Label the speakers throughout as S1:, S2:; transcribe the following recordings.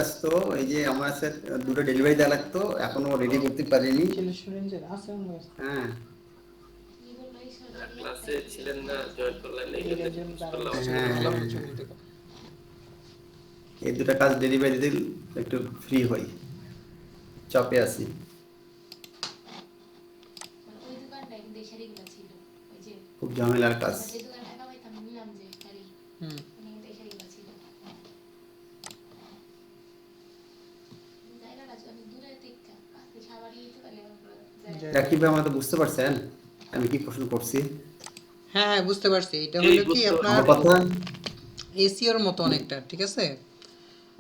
S1: ব্যস্ত, এই যে আমার কাছে দুটো ডেলিভারি দেওয়া লাগতো, এখনো রেডি করতে পারিনি। হ্যাঁ
S2: ক্লাসে ছিলেন না, জয়েন করলেন, এই জন্য জিজ্ঞেস করলাম আসলে।
S1: হ্যাঁ হ্যাঁ, এই দুটো কাজ ডেলিভারি দিলে একটু ফ্রি হই, চাপে আছি। খুব ঝামেলার কাজ। রাকিব ভাই, আমার তো বুঝতে পারছেন আমি কি প্রশ্ন করছি?
S3: হ্যাঁ হ্যাঁ বুঝতে পারছি, এটা
S2: এই
S3: হলো কি
S2: বুঝতে
S3: আপনার
S1: আমার কথা।
S3: এসিওর মতো অনেকটা, ঠিক আছে?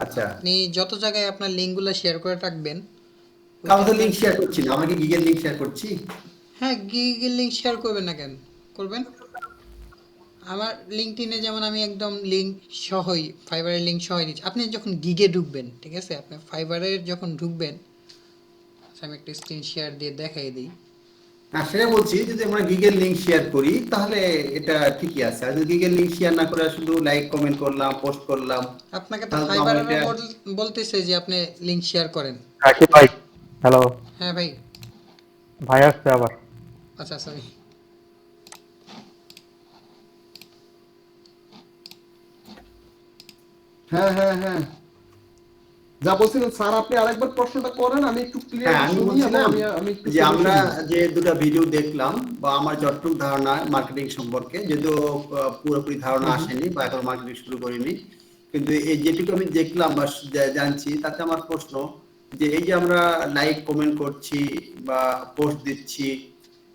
S1: আচ্ছা,
S3: আপনি যত জায়গায় আপনার লিঙ্কগুলো শেয়ার করে রাখবেন
S1: কারো তো
S3: ওইখানে।
S1: লিঙ্ক শেয়ার করছি না, আমাকে গিগের লিঙ্ক শেয়ার করছি।
S3: হ্যাঁ, গিগের লিঙ্ক শেয়ার করবেন না কেন? করবেন। আমার লিঙ্কডইনে যেমন আমি একদম লিঙ্ক সহই, ফাইবারের লিঙ্ক সহই দিচ্ছি। আপনি যখন গিগে ঢুকবেন, ঠিক আছে, আপনি ফাইবারের যখন ঢুকবেন, আচ্ছা আমি একটা স্ক্রিন শেয়ার দিয়ে দেখাই দিই।
S1: হ্যাঁ, সেটা বলছি, যদি আমরা গিগের লিঙ্ক শেয়ার করি তাহলে এটা ঠিকই আছে, আর যদি গিগের লিঙ্ক শেয়ার না করে শুধু লাইক কমেন্ট করলাম, পোস্ট করলাম,
S3: আপনাকে তো
S1: তাহলে তো আমার
S3: ফাইবারেরও
S1: এটা।
S3: বলতেছে যে আপনি লিঙ্ক শেয়ার করেন।
S4: রাকিব ভাই, হ্যালো।
S3: হ্যাঁ ভাই।
S4: ভাই আসছে আবার।
S3: আচ্ছা সরি।
S5: হ্যাঁ হ্যাঁ হ্যাঁ, যা বলছিলেন স্যার, আপনি আরেকবার প্রশ্নটা করেন, আমি একটু
S1: হ্যাঁ,
S5: ক্লিয়ারলি
S1: আমি
S5: শুনি এবং
S1: বলছিলাম
S5: আমি একটু
S1: যে আমরা
S5: সলিউশন দিই।
S1: যে দুটো ভিডিও দেখলাম, বা আমার যতটুকু ধারণা মার্কেটিং সম্পর্কে, যদিও পুরোপুরি ধারণা
S5: হুম হুম।
S1: আসেনি বা এখন মার্কেটিং শুরু করিনি, কিন্তু এই যেটুকু আমি দেখলাম বা জানছি, তাতে আমার প্রশ্ন যে এই যে আমরা লাইক কমেন্ট করছি বা পোস্ট দিচ্ছি,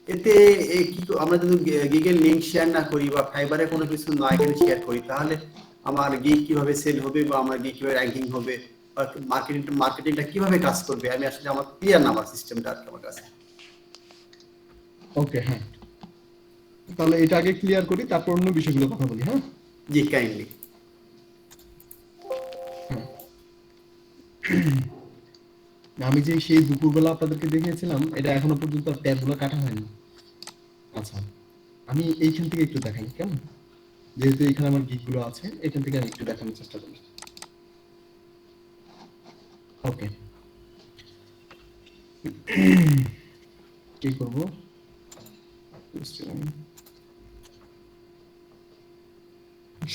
S1: এতে আমরা যদি গিগের লিঙ্ক শেয়ার না করি বা ফাইবারে কোনো কিছু না এখানে শেয়ার করি, তাহলে আমার গিগ কিভাবে সেল হবে বা আমার গিগ কিভাবে র্যাঙ্কিং হবে বা মার্কেটিংটা কিভাবে কাজ করবে, আমি আসলে আমার ক্লিয়ার না, আমার সিস্টেমটা আর কি আমার কাছে।
S5: ওকে, হ্যাঁ, তাহলে এটা আগে ক্লিয়ার করি, তারপর অন্য বিষয়গুলো কথা বলি। হ্যাঁ,
S1: জি, কাইন্ডলি।
S5: আমি যে সেই দুপুরবেলা আপনাদেরকে দেখিয়েছিলাম, এটা এখনো পর্যন্ত ট্যাবগুলো কাটা হয়নি। আচ্ছা, আমি এইখান থেকে একটু দেখাই কেমন, যেহেতু এখানে আমার গিকগুলো আছে, এখান থেকে আমি একটু দেখানোর চেষ্টা করি। ওকে, কি করব,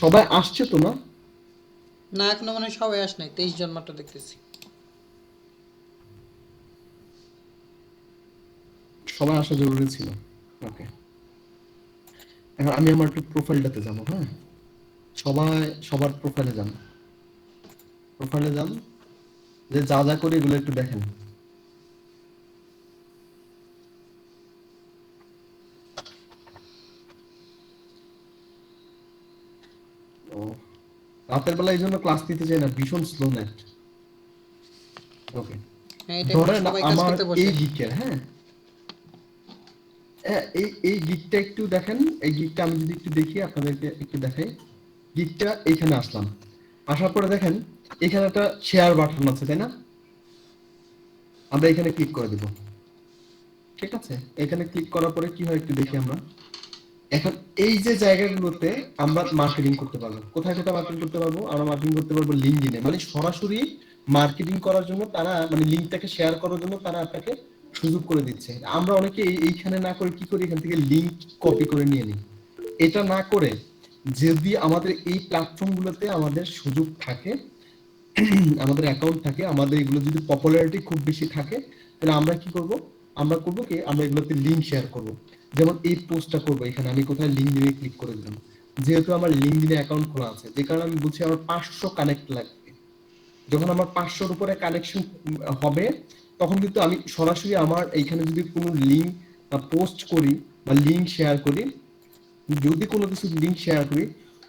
S5: সবাই আসছে তো না?
S3: না এখনো মনে হয় সবাই আস নাই, 23 জন মাত্র দেখতেছি।
S5: সবাই আসা জরুরি ছিল। ওকে, এখন আমি আমার একটু প্রোফাইলটাতে যাব। হ্যাঁ, সবাই সবার প্রোফাইলে যান, প্রোফাইলে যান, যে যা যা করি এগুলো একটু দেখেন। ও, রাতের বেলা এই জন্য ক্লাস নিতে চাই না, ভীষণ স্লো নেট। ওকে,
S3: হ্যাঁ এটা এখন
S5: ধরেন
S3: সবাই কাজ
S5: আমার
S3: করতে
S5: এই
S3: বসে।
S5: গিকের, হ্যাঁ হ্যাঁ, এই গিকটা একটু দেখেন। এই গিকটা আমি যদি একটু দেখি, আপনাদেরকে একটু দেখাই। গিকটা এখানে আসলাম, আসার পরে দেখেন এখানে একটা শেয়ার বাটন আছে, তাই না? আমরা এখানে ক্লিক করে দিব। ঠিক আছে, এখানে ক্লিক করার পরে কি হয় একটু দেখি আমরা। এখন এই যে জায়গাগুলোতে আমরা মার্কেটিং করতে পারবো, কোথায় কোথায় মার্কেটিং করতে পারবো? আমরা মার্কেটিং করতে পারবো লিঙ্কডইনে, মানে সরাসরি মার্কেটিং করার জন্য তারা, মানে লিঙ্কটাকে শেয়ার করার জন্য তারা আপনাকে সুযোগ করে দিচ্ছে। আমরা অনেকে এইখানে না করে কি করি, এখান থেকে লিঙ্ক কপি করে নিয়ে নিই। এটা না করে যদি আমাদের এই প্ল্যাটফর্মগুলোতে আমাদের সুযোগ থাকে, আমাদের অ্যাকাউন্ট থাকে, আমাদের এগুলো যদি পপুলারিটি খুব বেশি থাকে, তাহলে আমরা কি করব, আমরা করব কি, আমরা এগুলোতে লিংক শেয়ার করব। যেমন এই পোস্টটা করব, এখানে আমি কোথায় লিঙ্কডইনে ক্লিক করে দিলাম, যেহেতু আমার লিঙ্কডইনে অ্যাকাউন্ট খোলা আছে, যে কারণে আমি বলছি আমার 500 কানেক্ট লাগবে। যখন আমার 500 এর উপরে কানেকশন হবে, তখন কিন্তু আমি সরাসরি আমার এইখানে যদি কোনো লিঙ্ক পোস্ট করি বা লিঙ্ক শেয়ার করি, যদি কোনো কিছু লিঙ্ক শেয়ার করি,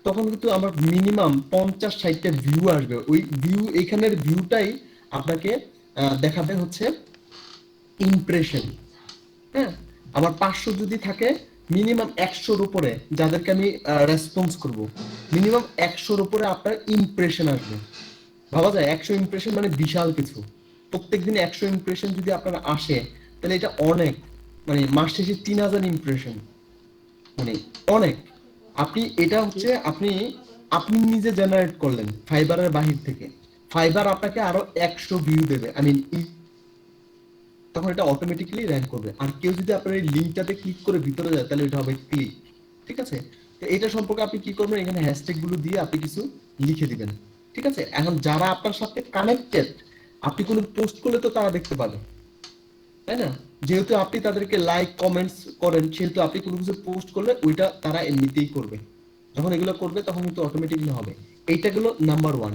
S5: তখন কিন্তু আমার মিনিমাম 50-60টা ভিউ আসবে। ওই ভিউ, এখানের ভিউটাই আপনাকে দেখাবে হচ্ছে ইমপ্রেশন। হ্যাঁ, আমার 500 যদি থাকে, মিনিমাম 100-র উপরে যাদেরকে আমি রেসপন্স করব, মিনিমাম 100-র উপরে আপনার ইমপ্রেশন আসবে। ভাবা যায় 100 ইমপ্রেশন মানে বিশাল কিছু। প্রত্যেকদিন 100 ইমপ্রেশন যদি আপনার আসে, তাহলে এটা অনেক, মানে মাস শেষে 3000 ইমপ্রেশন, মানে অনেক। আপনি এটা
S3: কি
S5: হচ্ছে আপনি আপনি নিজে জেনারেট করলেন ফাইবারের বাহির থেকে। ফাইবার আপনাকে আরো 100 ভিউ দেবে, তখন এটা অটোমেটিক্যালি র‍্যাঙ্ক করবে। আর কেউ যদি আপনার এই লিংকটাতে ক্লিক করে ভিতরে যায় তাহলে এটা হবে ক্লিক। ঠিক আছে, তো এটা সম্পর্কে আপনি কি করবেন, এখানে হ্যাশট্যাগ গুলো দিয়ে আপনি কিছু লিখে দিবেন। ঠিক আছে, এখন যারা আপনার সাথে কানেক্টেড, আপনি কোনো পোস্ট করলে তো তারা দেখতে পাবে, তাই না? যেহেতু আপনি তাদেরকে লাইক কমেন্টস করেন, সেহেতু আপনি কোনো কিছু পোস্ট করলে ওইটা তারা এমনিতেই করবে। যখন এগুলো করবে তখন কিন্তু অটোমেটিক্যালি হবে। এইটা হলো নাম্বার 1।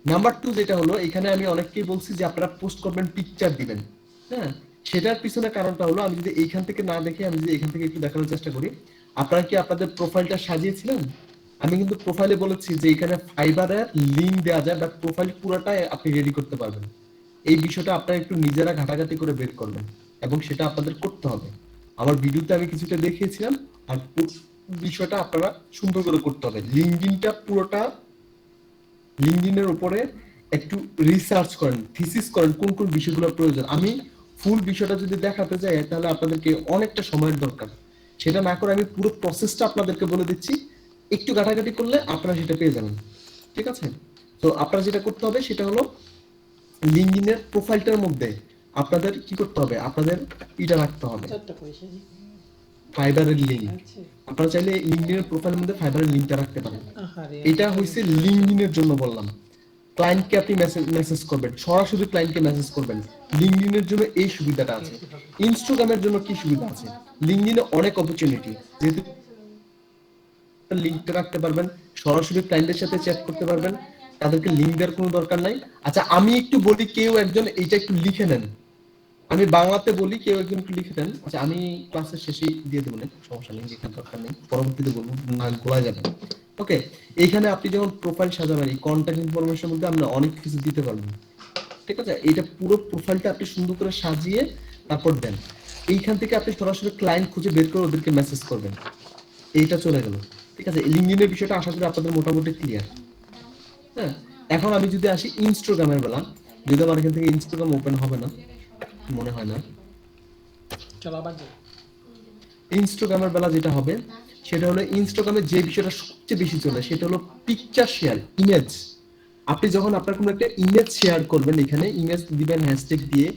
S5: নাম্বার 2 যেটা হলো, এখানে আমি অনেককেই বলছি যে আপনারা পোস্ট করবেন, পিকচার দিবেন। হ্যাঁ, সেটার পিছনে কারণটা হলো, আমি যদি এইখান থেকে না দেখে আমি যদি এখান থেকে একটু দেখানোর চেষ্টা করি, আপনারা কি আপনাদের প্রোফাইলটা সাজিয়েছিলেন? আমি কিন্তু প্রোফাইলে বলেছি যে এখানে ফাইবারের লিংক দেওয়া যায়, বা প্রোফাইল পুরোটাই আপনি রেডি করতে পারবেন। এই বিষয়টা আপনারা একটু নিজেরা ঘাটাঘাটি করে বের করবেন, এবং সেটা আপনাদের করতে হবে। আমার ভিডিওতে আমি কিছুটা দেখিয়েছিলাম, আর বিষয়টা আপনারা সুন্দর করে করতে হবে। লিঙ্কডিনটা পুরোটা, লিঙ্কডিনের উপরে একটু রিসার্চ করেন, থিসিস করেন কোন কোন বিষয়গুলো প্রয়োজন। আমি ফুল বিষয়টা যদি দেখাতে যাই তাহলে আপনাদেরকে অনেকটা সময়ের দরকার। সেটা না করে আমি পুরো প্রসেসটা আপনাদেরকে বলে দিচ্ছি, একটু ঘাটাঘাটি করলে আপনারা সেটা পেয়ে যাবেন। ঠিক আছে, তো আপনারা যেটা করতে হবে সেটা হলো, লিঙ্কডিনের প্রোফাইলটার মধ্যে আপনাদের কি করতে হবে, আপনাদের এটা রাখতে হবে, ফাইবারের লিংক। আপনারা চাইলে লিঙ্কডিনের প্রোফাইলের মধ্যে ফাইবারের লিংকটা রাখতে পারেন। এটা হইছে লিঙ্কডিনের জন্য বললাম। ক্লায়েন্টকে আপনি মেসেজ করবেন, সরাসরি ক্লায়েন্টকে মেসেজ করবেন। লিঙ্কডিনের জন্য এই সুবিধাটা আছে। ইনস্টাগ্রামের জন্য কি সুবিধা আছে? লিঙ্কডিনে অনেক অপরচুনিটি, যেহেতু লিংকটা রাখতে পারবেন, সরাসরি ক্লায়েন্টের সাথে চ্যাট করতে পারবেন, তাদেরকে লিংক দেওয়ার কোনো দরকার নাই। আচ্ছা, আমি একটু বলি, কেউ একজন এইটা একটু লিখে নেন, আমি বাংলাতে বলি, কেউ একজন একটু লিখে দেন। আচ্ছা, আমি ক্লাসের শেষেই দিয়ে দেবো, সমস্যা নেই, লেখার দরকার নেই, পরবর্তীতে বলবো, না গোলা যাবে। ওকে, এইখানে আপনি যখন প্রোফাইল সাজাবেন, এই কন্ট্যাক্ট ইনফরমেশনের মধ্যে আপনি অনেক কিছু দিতে পারবেন। ঠিক আছে, এটা পুরো প্রোফাইলটা আপনি সুন্দর করে সাজিয়ে তারপর দেন। এইখান থেকে আপনি সরাসরি ক্লায়েন্ট খুঁজে বের করে ওদেরকে মেসেজ করবেন। এইটা চলে গেল। ঠিক আছে, লিঙ্কডিনের বিষয়টা আশা করি আপনাদের মোটামুটি ক্লিয়ার। হ্যাঁ, এখন আমি যদি আসি ইনস্টাগ্রামের বেলা, যদি আমার এখান থেকে ইনস্টাগ্রাম ওপেন হবে না মনে হয় না, ইনস্টাগ্রামের বেলা যেটা হবে সেটা হলো, ইনস্টাগ্রামে যে বিষয়টা সবচেয়ে বেশি চলে সেটা হলো পিকচার শেয়ার, ইমেজ। আপনি যখন আপনার কোনো একটা ইমেজ শেয়ার করবেন, এখানে ইমেজ দিবেন হ্যাশট্যাগ দিয়ে,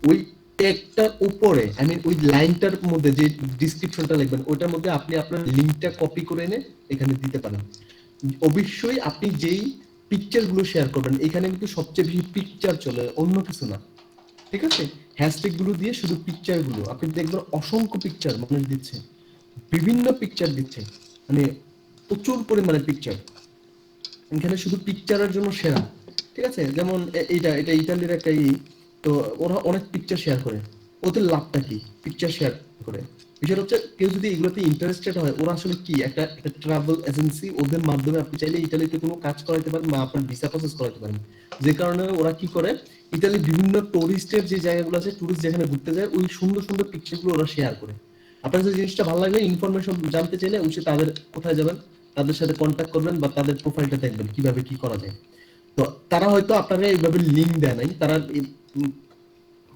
S5: ওই ট্যাগটার উপরে, আই মিন ওই লাইনটার মধ্যে যে ডেসক্রিপশনটা লিখবেন ওইটার মধ্যে আপনি আপনার লিংকটা কপি করে এনে এখানে দিতে পারেন। অবশ্যই আপনি যেই পিকচার গুলো শেয়ার করবেন, এখানে কিন্তু সবচেয়ে বেশি পিকচার চলে, অন্য কিছু না। ঠিক আছে, হ্যাশট্যাগ গুলো দিয়ে শুধু পিকচার গুলো আপনি দেখবেন, অসংখ্য পিকচার মানুষ দিচ্ছে, বিভিন্ন পিকচার দিচ্ছে, মানে প্রচুর পরিমাণে পিকচার। এখানে শুধু পিকচারের জন্য সেরা। ঠিক আছে, যেমন এটা ইতালির একটা তো ওরা অনেক পিকচার শেয়ার করে। ওদের লাভটা কি? পিকচার শেয়ার করে। বিষয়টা হচ্ছে, কেউ যদি এগুলোতে ইন্টারেস্টেড হয়, ওরা আসলে কি একটা ট্রাভেল এজেন্সি, ওদের মাধ্যমে আপনি চাইলে ইতালিতে কোনো কাজ করাইতে পারেন বা আপনার ভিসা প্রসেস করাইতে পারেন। যে কারণে ওরা কি করে, ইতালির বিভিন্ন টুরিস্টের যে জায়গাগুলো আছে, টুরিস্ট যেখানে ঘুরতে যায়, ওই সুন্দর সুন্দর পিকচারগুলো ওরা শেয়ার করে। আপনার যে জিনিসটা ভালো লাগলে, ইনফরমেশন জানতে চাইলে অবশ্যই তাদের কোথায় যাবেন, তাদের সাথে কন্ট্যাক্ট করবেন বা তাদের প্রোফাইলটা দেখবেন কিভাবে কি করা যায়। তো তারা হয়তো আপনারা এইভাবে লিংক দেয় নাই, তারা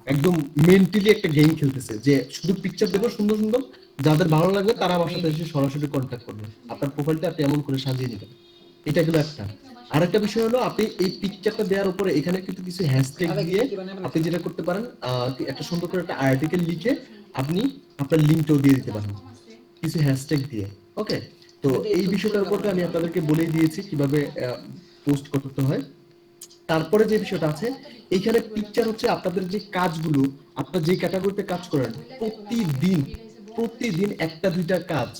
S5: একদম মেন্টালি একটা গেম খেলতেছে যে শুধু পিকচার দেবো সুন্দর সুন্দর, যাদের ভালো লাগবে তারা আমার সাথে এসে সরাসরি কন্ট্যাক্ট করবে, আপনার প্রোফাইলটা আপনি এমন করে সাজিয়ে নেবেন। এটা গেল একটা। আরেকটা বিষয় হলো, আপনি এই পিকচারটা দেওয়ার উপরে এখানে কিন্তু কিছু হ্যাশট্যাগ দিয়ে আপনি যেটা করতে পারেন, একটা সুন্দর করে একটা আর্টিকেল লিখে আপনি আপনার লিংকটাও দিয়ে দিতে পারেন কিছু হ্যাশট্যাগ দিয়ে। ওকে, তো এই বিষয়টার উপরে আমি আপনাদেরকে বলেই দিয়েছি কিভাবে পোস্ট করতে হয়। তারপরে যে বিষয়টা আছে, এইখানে পিকচার হচ্ছে আপনাদের যে কাজগুলো, আপনারা যে ক্যাটাগরিতে কাজ করেন, প্রতিদিন একটা দুইটা কাজ,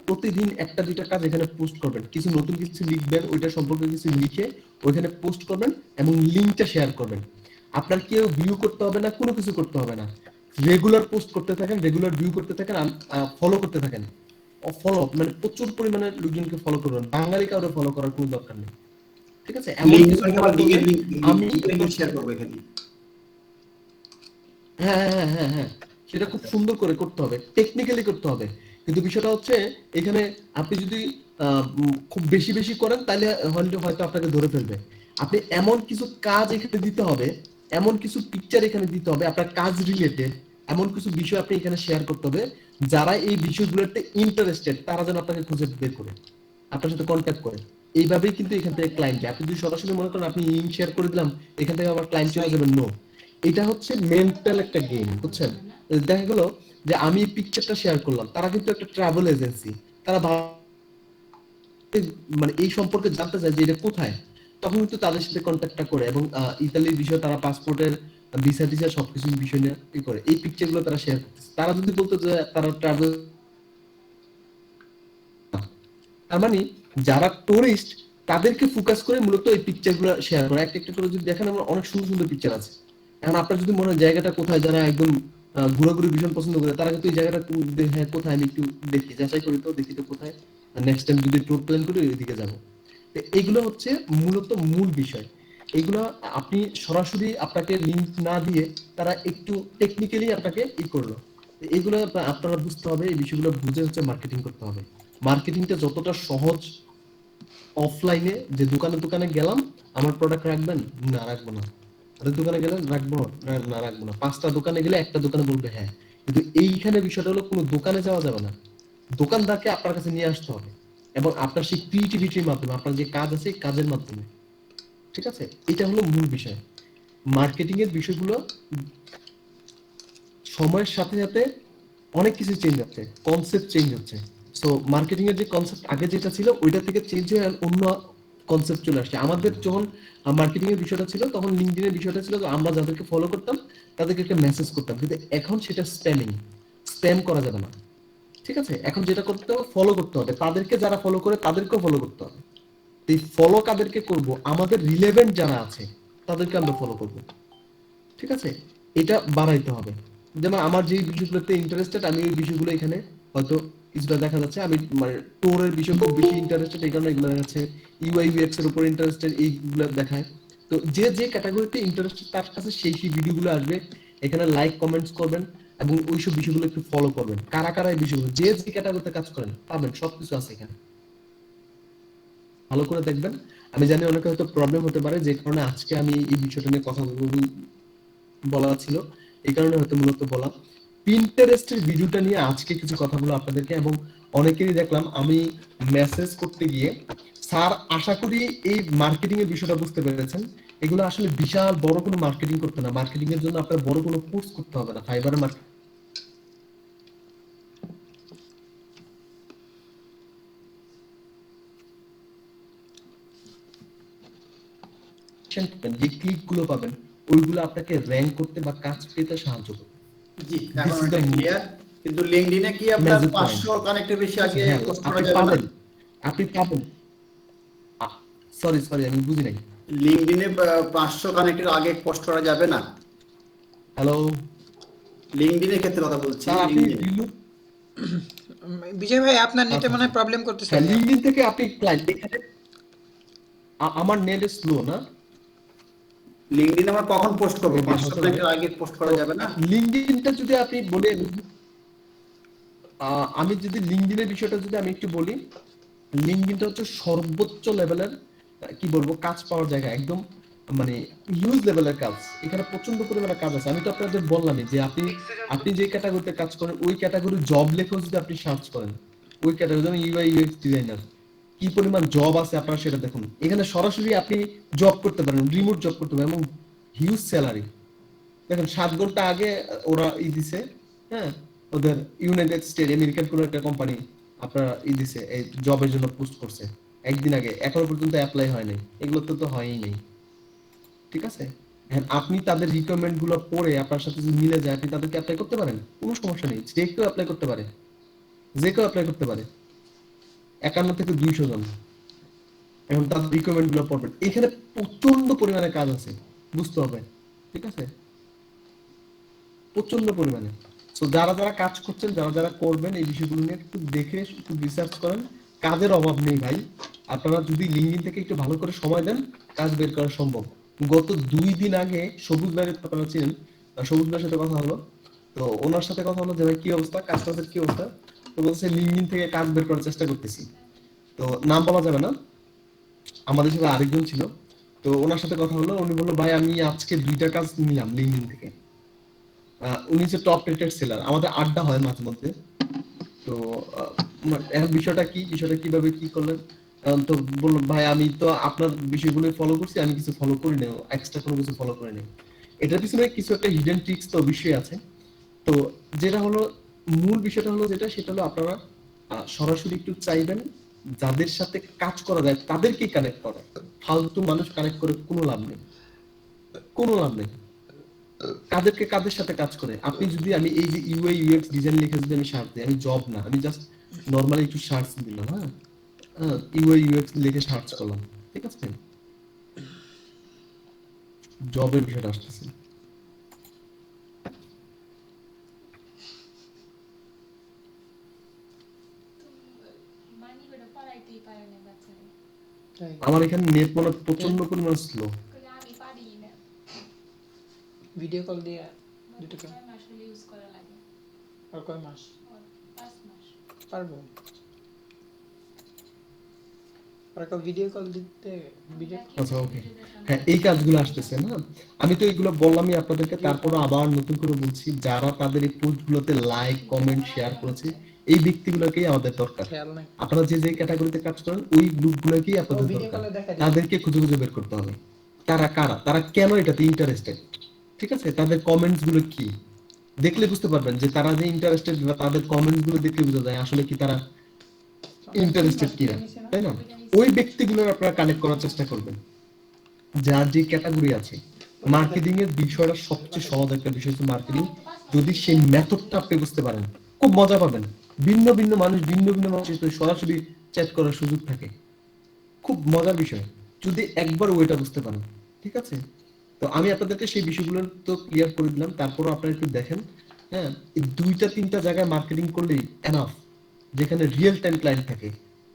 S5: প্রতিদিন একটা দুইটা কাজ এখানে পোস্ট করবেন। কিছু নতুন কিছু লিখবেন, ওইটা সম্পর্কে কিছু লিখে ওইখানে পোস্ট করবেন এবং লিংকটা শেয়ার করবেন। আপনার কেউ ভিউ করতে হবে না, কোনো কিছু করতে হবে না, রেগুলার পোস্ট করতে থাকেন, রেগুলার ভিউ করতে থাকেন, ফলো করতে থাকেন। ফলো মানে প্রচুর পরিমাণে লোকজনকে ফলো করবেন, বাঙালি কাউকে ফলো করার কোনো দরকার নেই। ঠিক আছে, এমন কিছু আমি
S1: শেয়ার করব এখানে।
S5: হ্যাঁ, সেটা খুব সুন্দর করে করতে হবে, টেকনিক্যালি করতে হবে। কিন্তু বিষয়টা হচ্ছে, এখানে আপনি যদি খুব বেশি বেশি করেন তাহলে হয়তো আপনাকে ধরে ফেলবে। আপনি এমন কিছু কাজ এখানে দিতে হবে, এমন কিছু পিকচার এখানে দিতে হবে আপনার কাজ রিলেটেড, এমন কিছু বিষয় আপনি এখানে শেয়ার করতে হবে, যারা এই বিষয়গুলোতে ইন্টারেস্টেড তারা যেন আপনাকে খুঁজে বের করে আপনার সাথে কন্ট্যাক্ট করে। এইভাবেই কিন্তু এখান থেকে ক্লায়েন্ট যায়। আপনি যদি সরাসরি মনে করেন আপনি লিঙ্ক শেয়ার করে দিলাম এখান থেকে আমার ক্লায়েন্ট চলে যাবে, নো। এটা হচ্ছে মেন্টাল একটা গেম, বুঝছেন? দেখা গেল যে আমি পিকচারটা শেয়ার করলাম, তারা কিন্তু একটা ট্রাভেল এজেন্সি, তারা মানে এই সম্পর্কে জানতে চায় যে এটা কোথায়, তখন কিন্তু তাদের সাথে কন্ট্যাক্টটা করে এবং ইতালির বিষয়ে তারা পাসপোর্টের ভিসা টিসা সবকিছু বিষয় নিয়ে ই করে এই পিকচারগুলো তারা শেয়ার করতেছে। তারা যদি বলতো যে তারা ট্রাভেল, তার মানে যারা টুরিস্ট তাদেরকে ফোকাস করে মূলত এই পিকচারগুলো শেয়ার করে। একটা একটা করে যদি দেখেন আমার অনেক সুন্দর সুন্দর পিকচার আছে। এখন আপনার যদি মনে হয় জায়গাটা কোথায়, যারা একদম ঘোরাঘুরি ভীষণ পছন্দ করে তারা কিন্তু এই জায়গাটা হ্যাঁ কোথায় আমি একটু দেখি, যাচাই করি তো দেখি তো কোথায়, নেক্সট টাইম যদি ট্যুর প্ল্যান করি ওইদিকে যাবো। তো এগুলো হচ্ছে মূলত মূল বিষয়। এগুলো আপনি সরাসরি আপনাকে লিংক না দিয়ে তারা একটু টেকনিক্যালি আপনাকে ই করলো। এগুলো আপনারা বুঝতে হবে, এই বিষয়গুলো বুঝে হচ্ছে মার্কেটিং করতে হবে। মার্কেটিংটা যতটা সহজ, অফলাইনে যে দোকানে দোকানে গেলাম আমার প্রোডাক্ট রাখবেন, না রাখবো না, আরেক দোকানে গেলে রাখবো, না না রাখবো না, 5টা দোকানে গেলে একটা দোকানে বলবে হ্যাঁ। কিন্তু এইখানে বিষয়টা হলো কোনো দোকানে যাওয়া যাবে না, দোকানদারকে আপনার কাছে নিয়ে আসতে হবে এবং আপনার সেই ক্রিয়েটিভিটির মাধ্যমে, আপনার যে কাজ আছে কাজের মাধ্যমে। ঠিক আছে, এটা হলো মূল বিষয়। মার্কেটিং এর বিষয়গুলো সময়ের সাথে সাথে অনেক কিছু চেঞ্জ হচ্ছে, কনসেপ্ট চেঞ্জ হচ্ছে। সো মার্কেটিং এর যে কনসেপ্ট আগে যেটা ছিল ওইটা থেকে চেঞ্জ হয়ে অন্য কনসেপ্ট চলে আসছে। আমাদের যখন মার্কেটিং এর বিষয়টা ছিল তখন লিঙ্কডইন এর বিষয়টা ছিল আমরা যাদেরকে ফলো করতাম তাদেরকে একটা মেসেজ করতাম, কিন্তু এখন সেটা স্প্যামিং, স্প্যাম করা যাবে না। ঠিক আছে, এখন যেটা করতে হবে ফলো করতে হবে, তাদেরকে যারা ফলো করে তাদেরকেও ফলো করতে হবে। এই ফলো কাদেরকে করব, আমাদের রিলেভেন্ট যারা আছে তাদেরকে আমরা ফলো করব। ঠিক আছে, এটা বাড়াইতে হবে। যেমন আমার যে বিষয়গুলোতে ইন্টারেস্টেড আমি ওই বিষয়গুলো এখানে হয়তো কিছুটা দেখা যাচ্ছে, আমি মানে টোরের বিষয় খুব বেশি ইন্টারেস্টেড এই কারণে এগুলো দেখাচ্ছে, ইউআই ইউএক্স এর উপর ইন্টারেস্টেড এইগুলো দেখায়। তো যে যে ক্যাটাগরিতে ইন্টারেস্টেড তার কাছে সেই সেই ভিডিওগুলো আসবে, এখানে লাইক কমেন্টস করবেন এবং ওইসব বিষয়গুলো একটু ফলো করবেন। কারা কারা এই বিষয়গুলো যে যে ক্যাটাগরিতে কাজ করেন পাবেন, সবকিছু আছে এখানে, ভালো করে দেখবেন। আমি জানি অনেকে হয়তো প্রবলেম হতে পারে, যে কারণে আজকে আমি এই বিষয়টা নিয়ে কথা বলা ছিল, এই কারণে হয়তো মূলত বলা। পিন্টারেস্টের ভিডিওটা নিয়ে আজকে কিছু কথা বলো আপনাদেরকে, এবং অনেকেরই দেখলাম আমি মেসেজ করতে গিয়ে, স্যার আশা করি এই মার্কেটিং এর বিষয়টা বুঝতে পেরেছেন। এগুলো আসলে বিশাল বড় কোনো মার্কেটিং করতে না, মার্কেটিং এর জন্য আপনার বড় কোনো কোর্স করতে হবে না, ফাইবারের মার্কেটিং যে ক্লিক গুলো পাবেন ওইগুলো আপনাকে র্যাঙ্ক করতে বা কাজ পেতে সাহায্য করবে।
S1: জি,
S5: This
S1: এখন
S5: is
S1: এটা
S5: the
S1: ক্লিয়ার। কিন্তু লিঙ্কডইনে কি আপনার
S5: major point.
S1: 500 কানেক্টের বেশি আগে
S5: হ্যাঁ,
S1: পোস্ট করা
S5: আপনি
S1: যাবে না?
S5: পাবেন, আপনি পাবেন। সরি সরি আমি বুঝি নাই।
S1: লিঙ্কডইনে 500 কানেক্টের আগে পোস্ট করা যাবে না?
S5: হ্যালো
S1: লিঙ্কডইনের ক্ষেত্রে কথা বলছি,
S5: স্যার, আপনি
S1: লিঙ্কডইনে।
S3: বিজয় ভাই আপনার নেটে
S5: আচ্ছা
S3: মনে হয়
S5: আচ্ছা,
S3: প্রবলেম করতেছে।
S5: হ্যাঁ লিঙ্কডইন থেকে আপনি ক্লায়েন্ট এখানে আমার নেট স্লো না,
S1: লিঙ্কডইনে আমরা কখন পোস্ট করব?
S5: মেবি
S1: 500
S5: হতে পারে।
S1: কানেক্টের আগে পোস্ট করা যাবে না?
S5: লিঙ্কডইনটা যদি আপনি বলেন, আমি যদি লিঙ্কডইনের বিষয়টা যদি আমি একটু বলি, লিঙ্কডইনটা হচ্ছে সর্বোচ্চ লেভেলের কি বলবো কাজ পাওয়ার জায়গা, একদম মানে হিউজ লেভেলের কাজ। এখানে প্রচন্ড পরিমাণে কাজ আছে। আমি তো আপনাদের বললামই যে আপনি আপনি যে ক্যাটাগরিতে কাজ করেন ওই ক্যাটাগরি জব লেখেও যদি আপনি সার্চ করেন, ওই ক্যাটাগরি যেমন ইউআই ইউএক্স ডিজাইনার কি পরিমাণ জব আছে আপনারা সেটা দেখুন। এখানে সরাসরি আপনি জব করতে পারেন, রিমোট জব করতে পারেন এবং হিউজ স্যালারি। দেখেন 7 ঘন্টা আগে ওরা দিছে, হ্যাঁ ওদের ইউনাইটেড স্টেট আমেরিকান কোন একটা কোম্পানি আপনার দিছে এই জবের জন্য পোস্ট করছে একদিন আগে, এখনো পর্যন্ত অ্যাপ্লাই হয় নাই। এগুলো তো হয়ই নাই। ঠিক আছে, এখন আপনি তাদের রিকোয়ারমেন্ট গুলো পড়ে আপনার সাথে যদি মিলে যায় আপনি তাদেরকে অ্যাপ্লাই করতে পারেন, কোনো সমস্যা নেই। যে কেউ অ্যাপ্লাই করতে পারে, যে কেউ অ্যাপ্লাই করতে পারে, 51 থেকে 200 জন। এখন তাদের রিকোয়ারমেন্ট গুলো পড়বেন, এখানে প্রচন্ড পরিমাণে কাজ আছে, বুঝতে হবে। ঠিক আছে, প্রচন্ড পরিমাণে। সো যারা যারা কাজ করছেন, যারা যারা করবেন এই বিষয়গুলো নিয়ে একটু দেখে একটু রিসার্চ করেন। কাজের অভাব নেই ভাই, আপনারা যদি লিঙ্কডইন থেকে একটু ভালো করে সময় দেন কাজ বের করা সম্ভব। গত 2 দিন আগে সবুজ ভাইয়ের আপনারা ছিলেন, সবুজ ভাইয়ের সাথে কথা হলো, তো ওনার সাথে কথা হলো যে ভাই কি অবস্থা, কাজটাদের কি অবস্থা, তো বলছে লিঙ্কডইন থেকে কাজ বের করার চেষ্টা করতেছি। তো নাম বলা যাবে না, আমাদের সাথে আরেকজন ছিল, তো ওনার সাথে কথা হলো, উনি বললো ভাই আমি আজকে 2টা কাজ নিলাম লিঙ্কডইন থেকে। উনি হচ্ছে টপ রেটেড সেলার, আমাদের আড্ডা হয় মাঝে মধ্যে। তো এখন বিষয়টা কি, বিষয়টা কিভাবে কি করলেন, তো বললাম ভাই আমি তো আপনার বিষয়গুলো ফলো করছি, আমি কিছু ফলো করি না, এক্সট্রা কোনো কিছু ফলো করি না। এটার পিছনে কিছু একটা হিডেন ট্রিক্স তো অবশ্যই আছে। তো যেটা হলো মূল বিষয়টা হলো যেটা, সেটা হলো আপনারা সরাসরি একটু চাইবেন যাদের সাথে কাজ করা যায় তাদেরকেই কানেক্ট করা। ফালতু মানুষ কানেক্ট করে কোনো লাভ নেই, কোনো লাভ নেই। কাদের সাথে কাজ করে আপনি যদি, আমি এই যে ইউআই ইউএক্স ডিজাইন লিখে যদি আমি সার্চ দিই, আমি জব না, আমি জাস্ট নরমালি একটু সার্চ দিলাম, হ্যাঁ ইউআই ইউএক্স লিখে সার্চ করলাম, ঠিক আছে, জবের বিষয়টা আসতেছে। আমার এখানে নেট মনে হয় প্রচন্ড পরিমাণ স্লো।
S3: ভিডিও কল দিয়ে দুটোকে আর কয় মাস পারবো? আর ভিডিও কল দিতে ভিডিও
S5: আচ্ছা ওকে, হ্যাঁ এই কাজগুলো আসতেছে না, আমি তো এগুলো বললামই আপনাদেরকে, তারপরে আবার নতুন করে বলছি, যারা তাদের এই পোস্টগুলোতে লাইক কমেন্ট শেয়ার করেছে এই ব্যক্তিগুলোকেই আমাদের দরকার।
S3: খেয়াল নাই।
S5: আপনারা যে যে ক্যাটাগরিতে কাজ করেন ওই গ্রুপগুলোকেই আপনাদের
S3: ভিডিও
S5: দরকার,
S3: কলে দেখা যায়।
S5: তাদেরকে খুঁজে খুঁজে বের করতে হবে তারা কারা, তারা কেন এটাতে ইন্টারেস্টেড, ঠিক আছে, তাদের কমেন্টস গুলো কি, দেখলে বুঝতে পারবেন যে তারা যে ইন্টারেস্টেড, বা তাদের কমেন্টস গুলো দেখলে বোঝা যায় আসলে কি তারা ইন্টারেস্টেড কিনা, তাই না? ওই ব্যক্তিগুলোর আপনারা কানেক্ট করার চেষ্টা করবেন, যার যে ক্যাটাগরি আছে। মার্কেটিং এর বিষয়টা সবচেয়ে সহজ একটা বিষয় হচ্ছে মার্কেটিং, যদি সেই মেথডটা আপনি বুঝতে পারেন খুব মজা পাবেন। ভিন্ন ভিন্ন মানুষের সাথে সরাসরি চ্যাট করার সুযোগ থাকে, খুব মজার বিষয় যদি একবার ওইটা বুঝতে পারেন, ঠিক আছে। তো আমি আপনাদেরকে সেই বিষয়গুলো তো ক্লিয়ার করে দিলাম, তারপরও আপনারা একটু দেখেন, হ্যাঁ এই 2টা-3টা জায়গায় মার্কেটিং করলেই এনাফ, যেখানে রিয়েল টাইম ক্লায়েন্ট থাকে।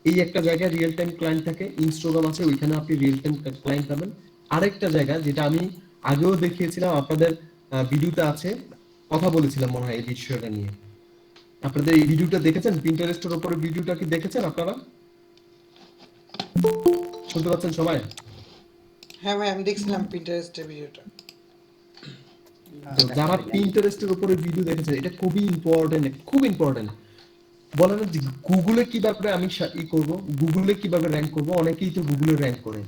S5: এই একটা জায়গায় রিয়েল টাইম ক্লায়েন্ট থাকে, ইনস্টাগ্রাম আছে, ওইখানে আপনি রিয়েল টাইম ক্লায়েন্ট পাবেন। আরেকটা জায়গা যেটা আমি আগেও দেখিয়েছিলাম, আপনাদের ভিডিওতে আছে, কথা বলেছিলাম মনে হয় এই বিষয়টা নিয়ে, আপনাদের এই ভিডিওটা দেখেছেন, পিন্টারেস্টের উপরে ভিডিওটা কি দেখেছেন আপনারা? শুনতে পাচ্ছেন সবাই?
S3: হ্যাঁ ভাই আমি দেখছিলাম পিন্টারেস্টের ভিডিওটা।
S5: তো যারা পিন্টারেস্টের উপরে ভিডিও দেখেছেন, এটা খুবই ইম্পর্টেন্ট, খুব ইম্পর্টেন্ট। বলে না যে গুগলে কিভাবে আমি করব, গুগলে কিভাবে র্যাঙ্ক করব, অনেকেই তো গুগলে র্যাঙ্ক করে।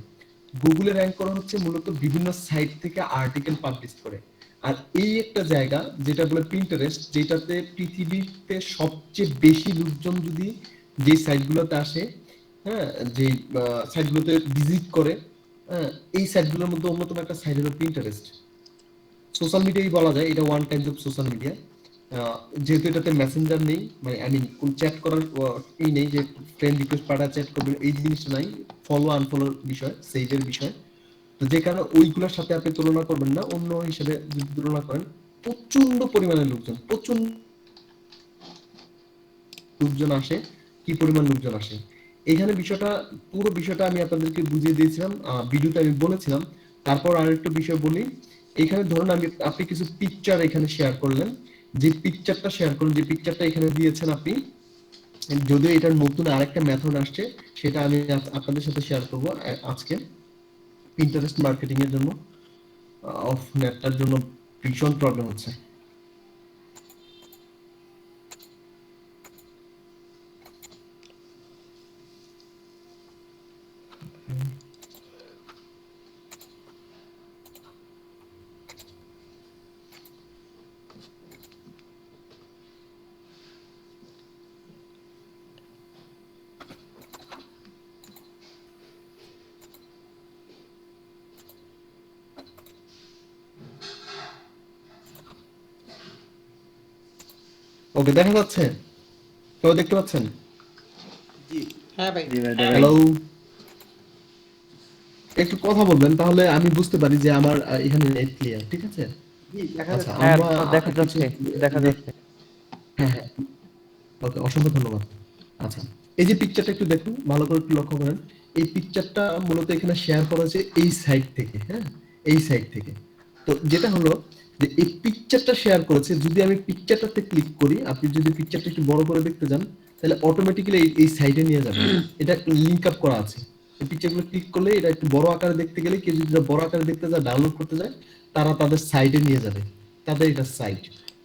S5: গুগলে র্যাঙ্ক করা হচ্ছে মূলত বিভিন্ন সাইট থেকে আর্টিকেল পাবলিশ করে। আর এই একটা জায়গা যেটা বলে পিন্টারেস্ট, যেটাতে পৃথিবীতে সবচেয়ে বেশি লোকজন যদি যে সাইটগুলোতে আসে, হ্যাঁ যে সাইটগুলোতে ভিজিট করে, হ্যাঁ এই সাইটগুলোর মধ্যে অন্যতম একটা সাইট হলো পিন্টারেস্ট। সোশ্যাল মিডিয়াই বলা যায়, এটা one Times of social media. যেহেতু এটাতে মেসেঞ্জার নেই, মানে আই মিন কোন চ্যাট করার এই নেই যে ফ্রেন্ড রিকোয়েস্ট পাঠায় চ্যাট করবেন, এই জিনিসটা নাই, ফলো আনফলোর বিষয়, সেভের বিষয়। তো যে কারণে ওইগুলোর সাথে আপনি তুলনা করবেন না, অন্য হিসেবে যদি তুলনা করেন, প্রচন্ড পরিমাণে লোকজন, প্রচন্ড লোকজন আসে, কি পরিমাণ লোকজন আসে এখানে। বিষয়টা পুরো বিষয়টা আমি আপনাদেরকে বুঝিয়ে দিয়েছিলাম, ভিডিওতে আমি বলেছিলাম। তারপর আরেকটা বিষয় বলি, এখানে ধরুন আপনি কিছু পিকচার এখানে শেয়ার করলেন, যে পিকচারটা শেয়ার করুন, যে পিকচারটা এখানে দিয়েছেন আপনি, যদিও এটার নতুন আরেকটা মেথড আসছে, সেটা আমি আপনাদের সাথে শেয়ার করব আজকে। পিন্টারেস্ট মার্কেটিং এর জন্য অফ নেটটার জন্য ভীষণ প্রবলেম হচ্ছে। ওকে, দেখা যাচ্ছে? কেউ দেখতে পাচ্ছেন?
S1: জি
S3: হ্যাঁ ভাই
S5: হ্যালো, একটু কথা বলবেন তাহলে আমি বুঝতে পারি যে আমার এখানে নেট ক্লিয়ার, ঠিক আছে?
S1: জি দেখা
S5: আচ্ছা
S1: যাচ্ছে।
S4: হ্যাঁ
S5: আমরা
S4: দেখা
S5: কিছু,
S4: যাচ্ছে, দেখা যাচ্ছে।
S5: হ্যাঁ হ্যাঁ, ওকে, অসংখ্য ধন্যবাদ। আচ্ছা, এই যে পিকচারটা একটু দেখুন, ভালো করে একটু লক্ষ্য করেন। এই পিকচারটা মূলত এখানে শেয়ার করা হয়েছে এই সাইট থেকে, হ্যাঁ এই সাইট থেকে। তো যেটা হলো যে এই পিকচারটা শেয়ার করেছে, যদি আমি পিকচারটাতে ক্লিক করি, আপনি যদি পিকচারটা একটু বড় করে দেখতে যান, তাহলে অটোমেটিক্যালি এই সাইটে নিয়ে যাবে, এটা লিংক আপ করা আছে। এই পিকচারগুলো ক্লিক করলে এটা একটু বড় আকারে দেখতে গেলে, কেউ যদি বড় আকারে দেখতে যায়, ডাউনলোড করতে যায়, তারা তাদের সাইটে নিয়ে যাবে, তাদের এটা সাইট।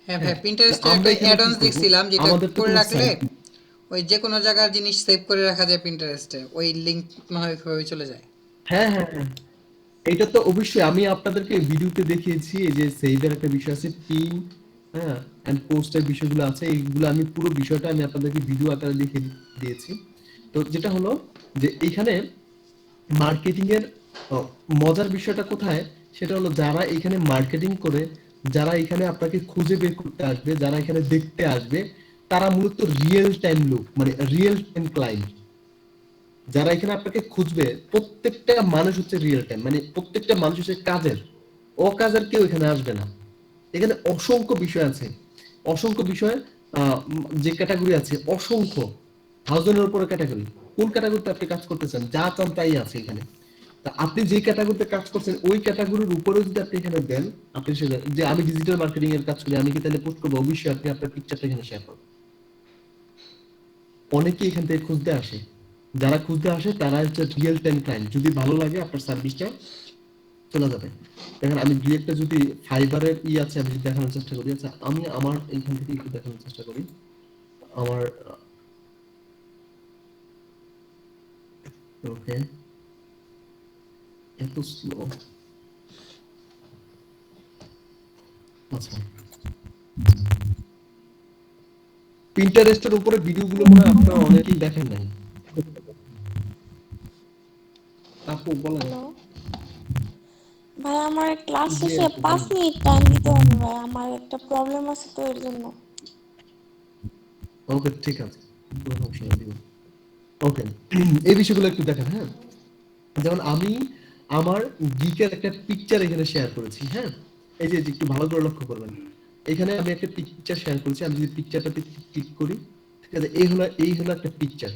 S3: হ্যাঁ ভাই
S5: হ্যাঁ,
S3: পিন্টারেস্টে
S5: আমরা
S3: একটা
S5: এখানে কি
S3: অ্যাড-অনস
S5: করব?
S3: দেখছিলাম যেটা
S5: আমাদের তো
S3: করে
S5: কোনো
S3: রাখলে
S5: সাইট
S3: ওই যে কোনো জায়গার জিনিস সেভ করে রাখা যায় পিন্টারেস্টে, ওই লিংক মনে হয় ওইভাবে চলে যায়।
S5: হ্যাঁ হ্যাঁ হ্যাঁ, এটা তো অবশ্যই আমি আপনাদেরকে ভিডিওতে দেখিয়েছি, এই যে সেভের একটা বিষয় আছে, পিন, হ্যাঁ, এন্ড পোস্টের বিষয়গুলো আছে, এইগুলো আমি পুরো বিষয়টা আমি আপনাদেরকে ভিডিও আকারে দেখিয়ে দিয়েছি। তো যেটা হলো যে এখানে মার্কেটিং এর মজার বিষয়টা কোথায়, সেটা হলো যারা এখানে মার্কেটিং করে, যারা এখানে আপনাকে খুঁজে বের করতে আসবে, যারা এখানে দেখতে আসবে, তারা মূলত রিয়েল টাইম লোক, মানে রিয়েল টাইম ক্লায়েন্ট। যারা এখানে আপনাকে খুঁজবে প্রত্যেকটা মানুষ হচ্ছে রিয়েল টাইম, মানে প্রত্যেকটা মানুষ হচ্ছে কাজের, অকাজের কেউ এখানে আসবে না। এখানে অসংখ্য বিষয় আছে, অসংখ্য বিষয়, যে ক্যাটাগরি আছে অসংখ্য, থাউজেন্ডের উপরে ক্যাটাগরি। কোন ক্যাটাগরিতে আপনি কাজ করতেছেন, যা চান তাই আছে এখানে। তা আপনি যে ক্যাটাগরিতে কাজ করছেন ওই ক্যাটাগরির উপরে যদি আপনি এখানে দেন, আপনি সেটা যে আমি ডিজিটাল মার্কেটিং এর কাজ করি, আমি কি তাহলে পোস্ট করবো, অবশ্যই আপনি আপনার পিকচারটা এখানে শেয়ার করবেন। অনেকেই এখান থেকে খুঁজতে আসে, যারা খুঁজতে আসে তারা হচ্ছে রিয়েল টাইম ক্লায়েন্ট। যদি ভালো লাগে আপনার সার্ভিসটা চলে যাবে। দেখেন আমি দুই একটা যদি ফাইবারের আছে আমি যদি দেখানোর চেষ্টা করি। আচ্ছা আমি আমার এইখান থেকে একটু দেখানোর চেষ্টা করি। আমার ওকে, এত স্লো। আচ্ছা, পিন্টারেস্টের উপরে ভিডিওগুলো মনে হয় আপনারা অনেকেই দেখেন নাই। আপু বলেন।
S6: হ্যালো ভাই, আমার ক্লাস
S5: জি
S6: শেষে
S5: আপু
S6: 5
S5: বলেন।
S6: মিনিট টাইম দিতে হবে ভাই, আমার একটা প্রবলেম আছে তো এর জন্য।
S5: ওকে ঠিক আছে, কোনো সমস্যা নেই, দিব। ওকে, এই বিষয়গুলো একটু দেখেন। হ্যাঁ, যেমন আমি আমার গিকের একটা পিকচার এখানে শেয়ার করেছি। হ্যাঁ, এই যে একটু ভালো করে লক্ষ্য করবেন, এখানে আমি একটা পিকচার শেয়ার করেছি। আমি যদি পিকচারটাতে ক্লিক করি, ঠিক আছে, এই হলো একটা পিকচার।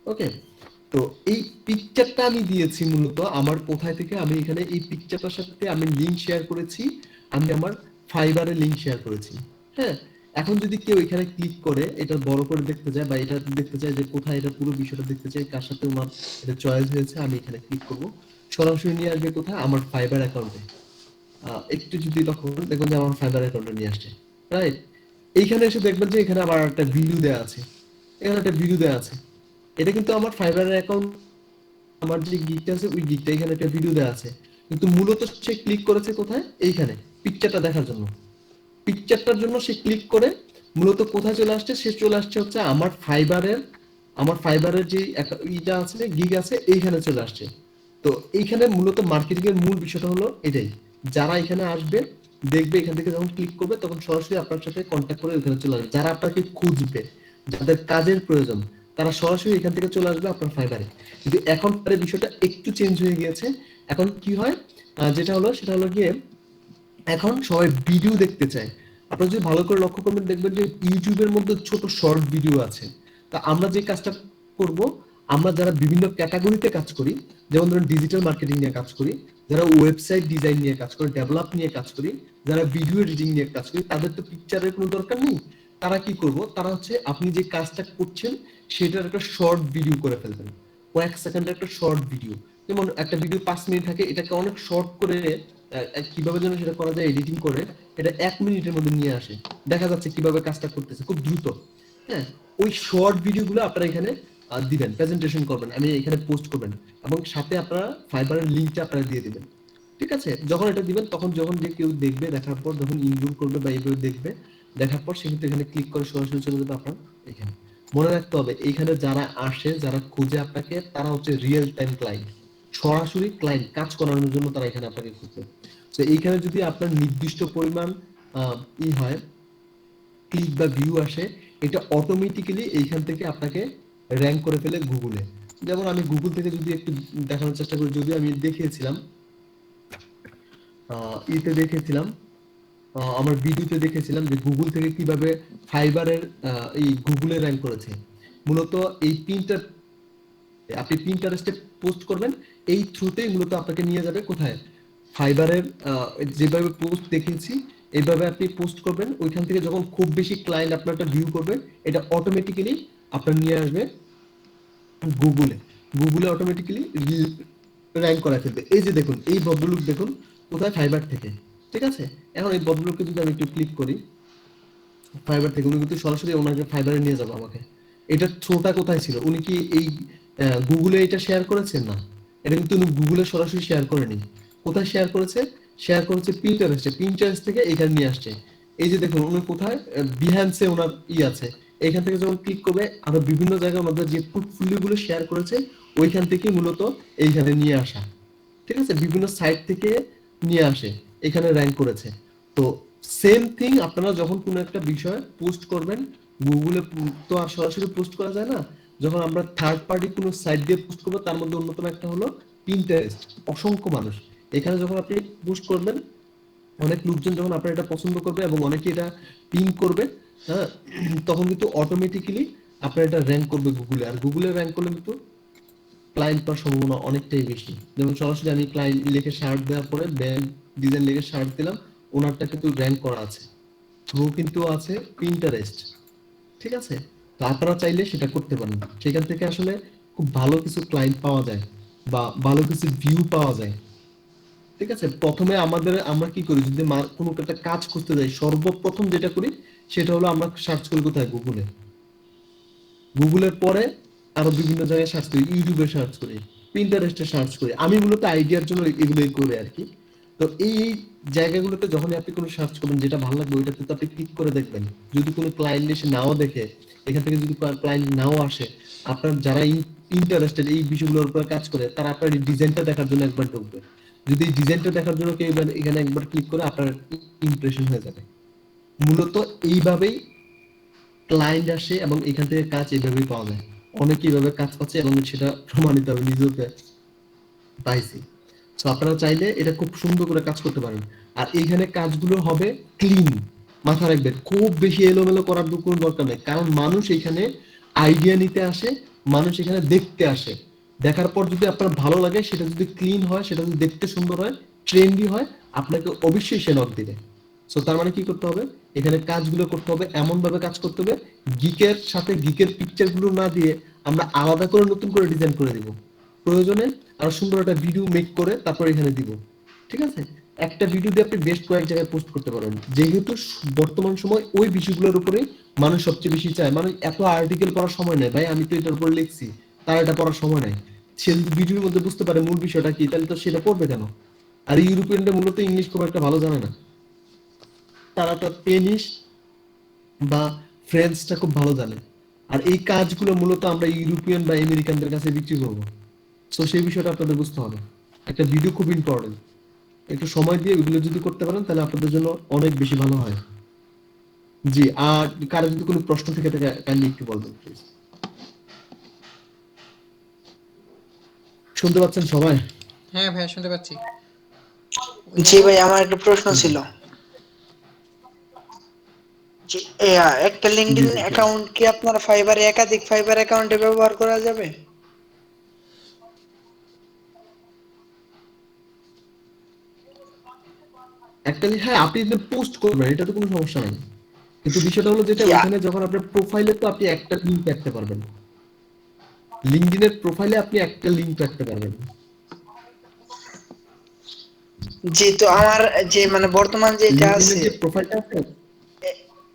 S5: ওকে, তো এই পিকচারটা আমি দিয়েছি মূলত আমার কোথায় থেকে, আমি এখানে এই পিকচারটার সাথে আমি লিংক শেয়ার করেছি, আমি আমার ফাইবারে লিংক শেয়ার করেছি। হ্যাঁ, এখন যদি কেউ এখানে ক্লিক করে এটা বড় করে দেখতে যায় বা এটা দেখতে চায় যে কোথায় এটা পুরো বিষয়টা দেখতে চায়, কার সাথে আমার এটা চয়েস হয়েছে, আমি এখানে ক্লিক করব, সরাসরি নিয়ে আসবে কোথায়, আমার ফাইবার অ্যাকাউন্টে। একটু যদি লক্ষ্য করেন দেখবেন যে আমার ফাইবার অ্যাকাউন্টে নিয়ে আসছে, রাইট। এইখানে এসে দেখবেন যে এখানে আবার একটা ভিডিও দেওয়া আছে, এখানে একটা ভিডিও দেওয়া আছে। এটা কিন্তু আমার ফাইবারের অ্যাকাউন্ট, আমার যে গিগটা আছে ওই গিগটা, এখানে একটা ভিডিও দেওয়া আছে। কিন্তু মূলত সে ক্লিক করেছে কোথায়, এইখানে পিকচারটা দেখার জন্য। পিকচারটার জন্য সে ক্লিক করে মূলত কোথায় চলে আসছে, সে চলে আসছে হচ্ছে আমার ফাইবারের যে ইটা আছে, গিগ আছে, এইখানে চলে আসছে। তো এইখানে মূলত মার্কেটিং এর মূল বিষয়টা হলো এটাই, যারা এখানে আসবে দেখবে, এখান থেকে যখন ক্লিক করবে তখন সরাসরি আপনার সাথে কন্ট্যাক্ট করে ওখানে চলে আসবে। যারা আপনাকে খুঁজবে, যাদের কাজের প্রয়োজন, তারা সরাসরি এখান থেকে চলে আসবে আপনার ফাইবারে। কিন্তু এখন তার বিষয়টা একটু চেঞ্জ হয়ে গিয়েছে। এখন কি হয়, সেটা হলো গিয়ে এখন সবাই ভিডিও দেখতে চায়। আপনারা যদি ভালো করে লক্ষ্য করবেন দেখবেন যে ইউটিউবের মধ্যে ছোট শর্ট ভিডিও আছে। তা আমরা যে কাজটা করব, আমরা যারা বিভিন্ন ক্যাটাগরিতে কাজ করি, যেমন ধরুন ডিজিটাল মার্কেটিং নিয়ে কাজ করি, যারা ওয়েবসাইট ডিজাইন নিয়ে কাজ করি, ডেভেলপ নিয়ে কাজ করি, যারা ভিডিও এডিটিং নিয়ে কাজ করি, তাদের তো পিকচারের কোনো দরকার নেই। তারা কি করব, তারা হচ্ছে আপনি যে কাজটা করছেন সেটার একটা শর্ট ভিডিও করে ফেলবেন, কয়েক সেকেন্ডের একটা শর্ট ভিডিও। যেমন একটা ভিডিও 5 মিনিট থাকে, এটাকে অনেক শর্ট করে কিভাবে যেন সেটা করা যায়, এডিটিং করে এটা 1 মিনিটের মধ্যে নিয়ে আসে, দেখা যাচ্ছে কিভাবে কাজটা করতেছে খুব দ্রুত। হ্যাঁ, ওই শর্ট ভিডিওগুলো আপনারা এখানে দিবেন, প্রেজেন্টেশন করবেন, আমি এখানে পোস্ট করবেন, এবং সাথে আপনারা ফাইবারের লিংকটা আপনারা দিয়ে দিবেন। ঠিক আছে, যখন এটা দিবেন তখন যখন যে কেউ দেখবে, দেখার পর যখন ইনরোল করবে বা এইভাবে দেখবে, দেখার পর সে কিন্তু এখানে ক্লিক করে সরাসরি চলে যাবে আপনার এখানে। মনে রাখতে হবে এইখানে যারা আসে, যারা খুঁজে আপনাকে, তারা হচ্ছে রিয়েল টাইম ক্লায়েন্ট, সরাসরি ক্লায়েন্ট, কাজ করানোর জন্য তারা এখানে আপনাকে খুঁজবে। তো এইখানে যদি আপনার নির্দিষ্ট পরিমাণ হয়, ক্লিক বা ভিউ আসে, এটা অটোমেটিক্যালি এইখান থেকে আপনাকে র‍্যাঙ্ক করে ফেলে গুগলে। যেমন আমি গুগল থেকে যদি একটু দেখানোর চেষ্টা করি, যদি আমি দেখিয়েছিলাম ইতে দেখেছিলাম, আমার ভিডিওতে দেখেছিলাম যে গুগল থেকে কিভাবে ফাইবারের এই গুগলে র‍্যাঙ্ক করেছে। মূলত এই আপনি পিন্টারেস্টে পোস্ট করবেন, এই থ্রুতেই মূলত আপনাকে নিয়ে যাবে কোথায়, ফাইবারের যেভাবে পোস্ট দেখিয়েছি এইভাবে আপনি পোস্ট করবেন। ওইখান থেকে যখন খুব বেশি ক্লায়েন্ট আপনারটা ভিউ করবে, এটা অটোমেটিক্যালি আপনার নিয়ে আসবে গুগলে। গুগলে অটোমেটিক্যালি র‍্যাঙ্ক করা ফেলবে। এই যে দেখুন, এই ভদ্রলোক দেখুন কোথায়, ফাইবার থেকে। ঠিক আছে, এখন এই ভদ্রলোককে যদি আমি একটু ক্লিক করি ফাইবার থেকে, উনি কিন্তু সরাসরি ওনাকে ফাইবারে নিয়ে যাবো আমাকে। এটার থ্রোটা কোথায় ছিল? উনি কি এই গুগলে এটা শেয়ার করেছেন? না, এটা কিন্তু উনি গুগলে সরাসরি শেয়ার করেনি। কোথায় শেয়ার করেছে? শেয়ার করেছে পিন্টারেস্টে। পিন্টারেস্ট থেকে এখানে নিয়ে আসছে। এই যে দেখুন উনি কোথায়, বিহ্যান্সে ওনার আছে। এখান থেকে যখন ক্লিক করবে আরো বিভিন্ন জায়গায় ওনাদের যে পোর্টফোলিও গুলো শেয়ার করেছে ওইখান থেকে মূলত এইখানে নিয়ে আসা। ঠিক আছে, বিভিন্ন সাইট থেকে নিয়ে আসে, এখানে র্যাঙ্ক করেছে। তো সেম থিং আপনারা যখন কোনো একটা বিষয় পোস্ট করবেন, গুগলে তো আর সরাসরি পোস্ট করা যায় না, যখন আমরা থার্ড পার্টি কোনো সাইট দিয়ে পোস্ট করবো, তার মধ্যে অন্যতম একটা হলো পিন্টারেস্ট। অসংখ্য মানুষ এখানে যখন আপনি পোস্ট করবেন, অনেক লোকজন যখন আপনার এটা পছন্দ করবে এবং অনেকে এটা পিন করবে, হ্যাঁ, তখন কিন্তু অটোমেটিক্যালি আপনার এটা র্যাঙ্ক করবে গুগলে। আর গুগলে র্যাঙ্ক করলে কিন্তু ক্লায়েন্ট পাওয়ার সম্ভাবনা অনেকটাই বেশি। যেমন সরাসরি আমি ক্লায়েন্ট লিখে শার্ট দেওয়ার পরে ব্র্যান্ড ডিজাইন লিখে শার্ট দিলাম, ওনারটা কিন্তু র্যাঙ্ক করা আছে, থ্রু কিন্তু আছে পিন্টারেস্ট। ঠিক আছে, তো আপনারা চাইলে সেটা করতে পারেন, সেখান থেকে আসলে খুব ভালো কিছু ক্লায়েন্ট পাওয়া যায় বা ভালো কিছু ভিউ পাওয়া যায়। ঠিক আছে, প্রথমে আমরা কি করি, যদি কোনো একটা কাজ করতে যাই, সর্বপ্রথম যেটা করি সেটা হলো আমরা সার্চ করি কোথায়, গুগলে। গুগলের পরে আরো বিভিন্ন জায়গায় সার্চ করি, ইউটিউবে সার্চ করি, পিন্টারেস্টে সার্চ করি। আমি মূলত আইডিয়ার জন্য এগুলোই করি আর কি। তো এই জায়গাগুলোতে যখন আপনি কোনো সার্চ করবেন যেটা ভালো লাগবে ওইটাতে তো আপনি ক্লিক করে দেখবেন। যদি কোনো ক্লায়েন্ট এসে নাও দেখে, এখান থেকে যদি ক্লায়েন্ট নাও আসে, আপনার যারা ইন্টারেস্টেড এই বিষয়গুলোর উপর কাজ করে তারা আপনার এই ডিজাইনটা দেখার জন্য একবার ঢুকবে। যদি এই ডিজাইনটা দেখার জন্য কেউ এখানে একবার ক্লিক করে, আপনার ইমপ্রেশন হয়ে যাবে। মূলত এইভাবেই ক্লায়েন্ট আসে এবং এখান থেকে কাজ এইভাবেই পাওয়া যায়। অনেকে এইভাবে কাজ পাচ্ছে এবং সেটা প্রমাণিত আমি নিজেও পাইছি। তো আপনারা চাইলে এটা খুব সুন্দর করে কাজ করতে পারেন। আর এইখানে কাজগুলো হবে ক্লিন, মাথা রাখবেন, খুব বেশি এলোমেলো করার কোনো দরকার নেই। কারণ মানুষ এখানে আইডিয়া নিতে আসে, মানুষ এখানে দেখতে আসে। দেখার পর যদি আপনার ভালো লাগে, সেটা যদি ক্লিন হয়, সেটা যদি দেখতে সুন্দর হয়, ট্রেন্ডি হয়, আপনাকে অবশ্যই সে নক দিবে। সো তার মানে কি করতে হবে, এখানে কাজগুলো করতে হবে, এমন ভাবে কাজ করতে হবে গিকের সাথে গিকের পিকচার গুলো না দিয়ে আমরা আলাদা করে নতুন করে ডিজাইন করে দিব। প্রয়োজনে আরো সুন্দর একটা ভিডিও মেক করে তারপর এখানে দিব। ঠিক আছে, একটা ভিডিও দিয়ে আপনি বেশ কয়েক জায়গায় পোস্ট করতে পারবেন। যেহেতু বর্তমান সময় ওই বিষয়গুলোর উপরে মানুষ সবচেয়ে বেশি চায়। মানে এত আর্টিকেল পড়ার সময় নেই ভাই, আমি তো এটার উপর লিখছি, তার এটা পড়ার সময় নাই। সে যদি ভিডিওর মধ্যে বুঝতে পারে মূল বিষয়টা কি, তাহলে তো সেটা পড়বে কেন? আর ইউরোপিয়ানরা মূলত ইংলিশ খুব একটা ভালো জানে না, তারা তো স্পেনিশ বা ফ্রেঞ্চটা খুব ভালো জানে। আর এই কাজগুলো মূলত আমরা ইউরোপিয়ান বা আমেরিকানদের কাছে বিক্রি করবো। সো সেই বিষয়টা আপনাদের বুঝতে হবে। একটা ভিডিও খুব ইম্পর্টেন্ট, একটু সময় দিয়ে এগুলো যদি করতে পারেন তাহলে আপনাদের জন্য অনেক বেশি ভালো হয়। জি, আর কারো যদি কোনো প্রশ্ন থেকে থাকে কাইন্ডলি একটু বলবেন প্লিজ। শুনতে পাচ্ছেন সবাই?
S3: হ্যাঁ ভাইয়া শুনতে পাচ্ছি।
S7: জি ভাই, আমার একটা প্রশ্ন ছিল। জি, একটা
S5: জি
S7: লিঙ্কডইন
S5: ভাই,
S7: অ্যাকাউন্ট কি আপনার ফাইবারে একাধিক ফাইবার অ্যাকাউন্টে ব্যবহার করা যাবে?
S5: অ্যাকচুয়ালি হ্যাঁ, আপনি যদি পোস্ট করবেন এটা তো কোনো সমস্যা নাই, কিন্তু বিষয়টা হলো যেটা
S7: জি,
S5: ওখানে যখন আপনার প্রোফাইলে তো আপনি একটা লিংক রাখতে পারবেন, লিংকডইনের প্রোফাইলে আপনি একটা লিংক রাখতে পারবেন।
S7: জি, তো আমার যে মানে বর্তমান যেটা
S5: লিংকডইনের
S7: আছে
S5: যে প্রোফাইলটা আছে,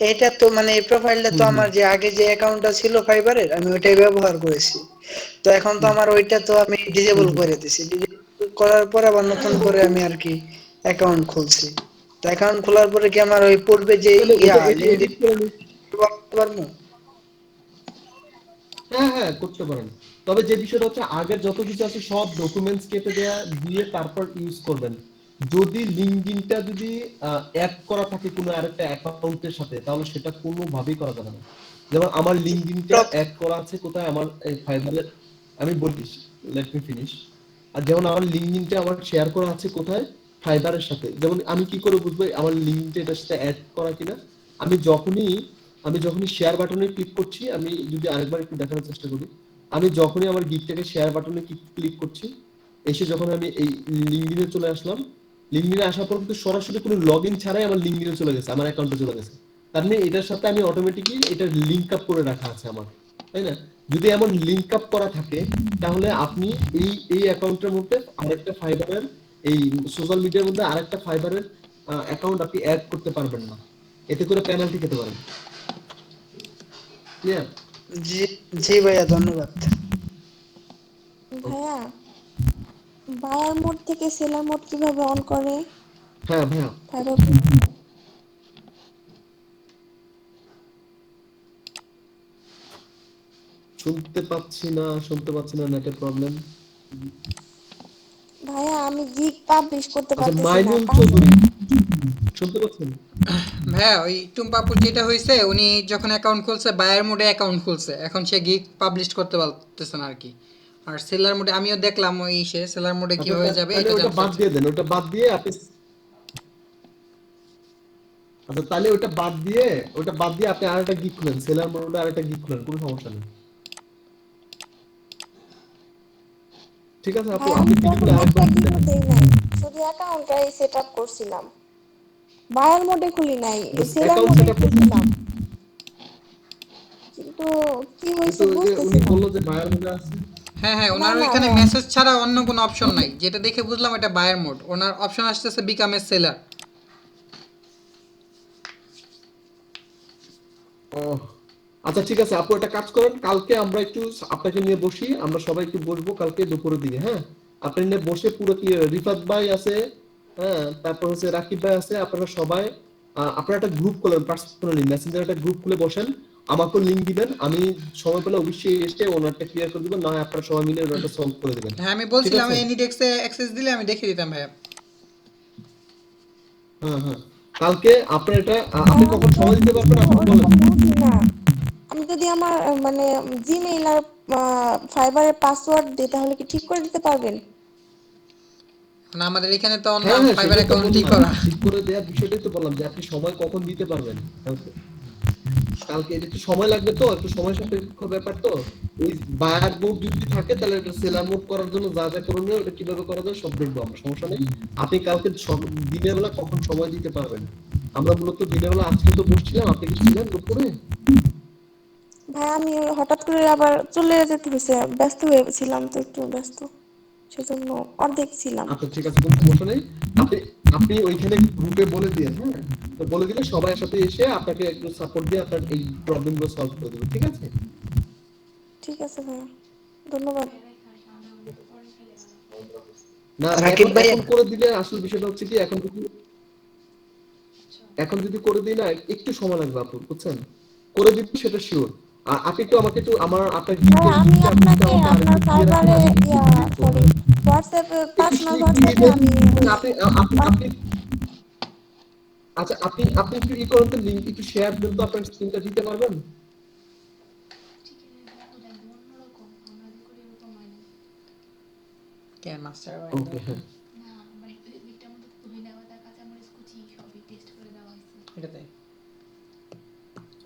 S7: এটা তো মানে এই প্রোফাইলটা তো আমার যে আগে যে অ্যাকাউন্টটা ছিল ফাইবারের, আমি ওইটাই ব্যবহার করেছি। তো এখন তো আমার ওইটা তো আমি ডিসেবল করে দিয়েছি। ডিসেবল করার পর আবার নতুন করে আমি আর কি অ্যাকাউন্ট খুলছি। তো অ্যাকাউন্ট খোলার পরে কি আমার ওই পূর্বে যে
S5: তাহলে এটা এটা
S7: লিঙ্কডইন
S5: এডিট করে
S7: ব্যবহার করতে পারবো?
S5: হ্যাঁ হ্যাঁ করতে পারেন। তবে যে বিষয়টা হচ্ছে আগের যত কিছু আছে সব ডকুমেন্টস কেটে দেয়া দিয়ে তারপর ইউজ করবেন। যদি লিংকডইনটা যদি অ্যাড করা থাকে কোনো আরেকটা অ্যাকাউন্টের সাথে, তাহলে সেটা কোনোভাবেই করা যাবে না। যেমন আমার লিংকডইনটা অ্যাড করা আছে কোথায়, আমার ফাইবারের, আমি বলিস, লেট মি ফিনিশ। আর যেমন আমার লিংকডইনটা আমার শেয়ার করা আছে কোথায়, ফাইবারের সাথে। যেমন আমি কি করে বুঝবো আমার লিংকডইনটা এটার সাথে অ্যাড করা কিনা? আমি যখনই শেয়ার বাটনে ক্লিক করছি, আমি যদি আরেকবার একটু দেখানোর চেষ্টা করি, আমি যখনই আমার গিকটাকে শেয়ার বাটনে ক্লিক করছি, এসে যখন আমি এই লিংকডইনে চলে আসলাম, লিংকডইনে আসার পর কিন্তু সরাসরি কোনো লগইন ছাড়াই আমার লিংকডইনে চলে গেছে, আমার অ্যাকাউন্টে চলে গেছে। তার মানে এটার সাথে আমি অটোমেটিক্যালি এটা লিংক আপ করে রাখা আছে আমার, তাই না? যদি এমন লিংক আপ করা থাকে তাহলে আপনি এই অ্যাকাউন্টের মধ্যে আরেকটা ফাইবারের, এই সোশ্যাল মিডিয়ার মধ্যে আরেকটা ফাইবারের অ্যাকাউন্ট আপনি অ্যাড করতে পারবেন না, এতে করে পেনাল্টি খেতে পারেন। ক্লিয়ার?
S7: জি জি ভাইয়া, ধন্যবাদ।
S6: ভাইয়া, বায়ার মোড থেকে সেলার মোড কিভাবে অন করে?
S5: হ্যাঁ ভাইয়া,
S6: ফাইবার
S5: শুনতে পাচ্ছি না, নেটের প্রবলেম।
S6: ভাইয়া, আমি গিগ পাবলিশ করতে
S5: আচ্ছা,
S6: পারতেছি না।
S5: মাইনুল চৌধুরী,
S6: পাসওয়ার্ড
S5: শুনতে পাচ্ছেন?
S3: ভাইয়া ওই টুম্পাপুর যেটা হয়েছে, উনি যখন অ্যাকাউন্ট খুলছে বায়ার মোডে অ্যাকাউন্ট খুলছে, এখন সে গিগ পাবলিশ করতে পারতেছে না আর কি। আর সেলার মোডে আমিও দেখলাম, ওই সে সেলার মোডে
S5: আচ্ছা,
S3: কিভাবে যাবে
S5: তাহলে
S3: এটা
S5: ওটা
S3: জানতে
S5: বাদ
S3: চাচ্ছি।
S5: দিয়ে দেন, ওটা বাদ দিয়ে আপনি, আচ্ছা তাহলে ওটা বাদ দিয়ে আপনি আরেকটা গিগ খুলেন, সেলার মোডে আরেকটা গিগ খুলেন, কোনো সমস্যা নেই। ঠিক আছে আপু,
S6: ভাইয়া,
S5: আপনি
S6: আমি
S5: গিগ
S6: তখন
S5: খুলে
S6: একটা
S5: আরেকবার
S6: গিগও
S5: দেখেন।
S6: দেই নাই, শুধু অ্যাকাউন্টটাই সেট আপ করছিলাম। বায়ার মোডে খুলি নাই, সেলার
S5: অ্যাকাউন্ট
S6: মোডেই
S5: সেটআপ করতে,
S6: খুলছিলাম, কিন্তু কি হয়েছে
S5: কিন্তু ওই যে
S6: বুঝতেছি
S5: উনি
S6: না।
S5: বললো যে বায়ার মোডে আছে।
S3: হ্যাঁ হ্যাঁ,
S6: না
S3: ওনার
S6: না
S3: ওইখানে
S6: ভাইয়া,
S3: মেসেজ ছাড়া অন্য কোনো অপশন নাই, যেটা দেখে বুঝলাম এটা বায়ার মোড। ওনার অপশন আসতেছে বিকাম এ সেলার।
S5: ও আচ্ছা, ঠিক আছে আপু, একটা কাজ করেন, কালকে আমরা একটু আপনাকে নিয়ে বসি, আমরা সবাই একটু বসবো কালকে দুপুরের দিকে, হ্যাঁ? আপনি নিয়ে বসে পুরো কি রিফাত ভাই আছে, হ্যাঁ, তারপর হচ্ছে রাকিব ভাই আছে, আপনারা সবাই আপনারা একটা গ্রুপ খুলেন, পার্সোনালি মেসেঞ্জারে একটা গ্রুপ খুলে বসেন, আমাকেও লিংক দিবেন, আমি সময় পেলে অবশ্যই এসে ওনারটা ক্লিয়ার করে দিবেন, না হয় আপনারা সবাই মিলে ওনারটা সলভ করে দিবেন।
S3: হ্যাঁ আমি
S5: ঠিক
S3: বলছিলাম
S5: আছে?
S3: এনিডেক্সে অ্যাক্সেস দিলে আমি দেখিয়ে দিতাম ভাইয়া।
S5: হ্যাঁ হ্যাঁ, কালকে আপনার এটা আপনি
S6: ভাইয়া আমি
S5: কখন
S6: তো
S5: সময় দিতে
S6: কিছু
S5: পারবেন আপনি বলেন।
S6: ওরকম বুঝি না। আমি যদি আমার মানে জিমেইল আর ফাইবারের পাসওয়ার্ড দিই, তাহলে কি ঠিক করে দিতে পারবেন?
S3: না আমাদের এখানে তো অন্য
S5: হ্যাঁ হ্যাঁ,
S3: ফাইবার
S5: সেটাই তো
S3: অ্যাকাউন্টই
S5: বললাম,
S3: করা।
S5: ঠিক করে দেওয়ার বিষয়টাই তো বললাম যে আপনি সময় কখন দিতে পারবেন কালকে। কালকে এটা একটু সময় লাগবে, তো একটু সময় সাপেক্ষ ব্যাপার তো। ওই বায়ার মোড যদি থাকে তাহলে এটা সেলার মোড করার জন্য যা যা করণীয় ওটা কিভাবে করা যায় সব দেখবো আমরা, সমস্যা নেই। আপনি কালকে দিনের বেলা কখন সময় দিতে পারবেন? আমরা মূলত দিনের বেলা আজকে তো বসছিলাম, আপনি কি ছিলেন দুপুরে?
S6: ভাই, আমি হঠাৎ করে আবার চলে যেতে হয়েছে, ব্যস্ত হয়েছিলাম তো, একটু ব্যস্ত, সেজন্য অর্ধেক ছিলাম।
S5: আচ্ছা ঠিক আছে, কোনো সমস্যা নেই। আপনি আপনি ওইখানে গ্রুপে বলে দিন, হ্যাঁ, তো বলে দিলে সবাই একসাথে এসে আপনাকে একটু সাপোর্ট দিয়ে আপনার এই প্রবলেমগুলো সলভ করে দেবে, ঠিক আছে?
S6: ঠিক আছে ভাইয়া, ধন্যবাদ।
S5: না,
S7: রাকিব
S5: এখন
S7: ভাইয়া,
S5: এখন করে দিলে আসল বিষয়টা হচ্ছে কি, এখন যদি করে দিই না, একটু সময় লাগবে আপু, বুঝছেন? করে দিচ্ছি সেটা শিওর। আপনি একটু আমাকে একটু আপনার
S6: ভাইয়া,
S5: গিফটের
S6: আমি
S5: লিংকটা আপনি একটু
S6: আপনাকে
S5: আমাকে
S6: আপনার
S5: আরেকটু দিয়ে রাখেন,
S6: ফাইবারে
S5: আমি একটু
S6: ইয়া
S5: দেখবো,
S6: সরি,
S5: হ্যাঁ?
S6: হোয়াটসঅ্যাপে,
S5: একটু
S6: পার্সোনাল
S5: লিখে
S6: হোয়াটসঅ্যাপে
S5: দিবেন।
S6: আমি ওই
S5: আপনি আপনি আপনি আচ্ছা, আপনি আপনি একটু করেন তো, লিংক একটু শেয়ার দেন তো, আপনার স্ক্রিনটা দিতে পারবেন?
S3: কেন মাস্টার
S5: ওকে, হ্যাঁ।
S3: এটাতে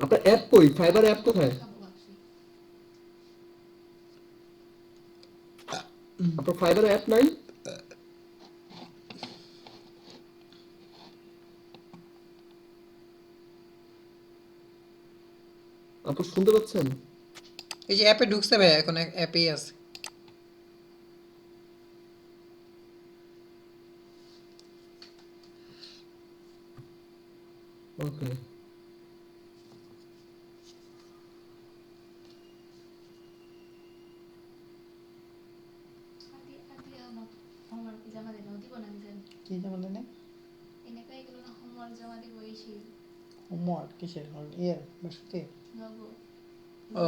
S5: আপনার অ্যাপ কই? ফাইবার অ্যাপ কোথায়? আপনার ফাইবার অ্যাপ নাই? আপু শুনতে পাচ্ছেন?
S3: এই যে অ্যাপে ঢুকছে ভাইয়া, এখন অ্যাপেই আছে।
S5: ওকে,
S3: কি যেমন জানে হোমওয়ার্ক কিসের ইয়ে বসতে। ও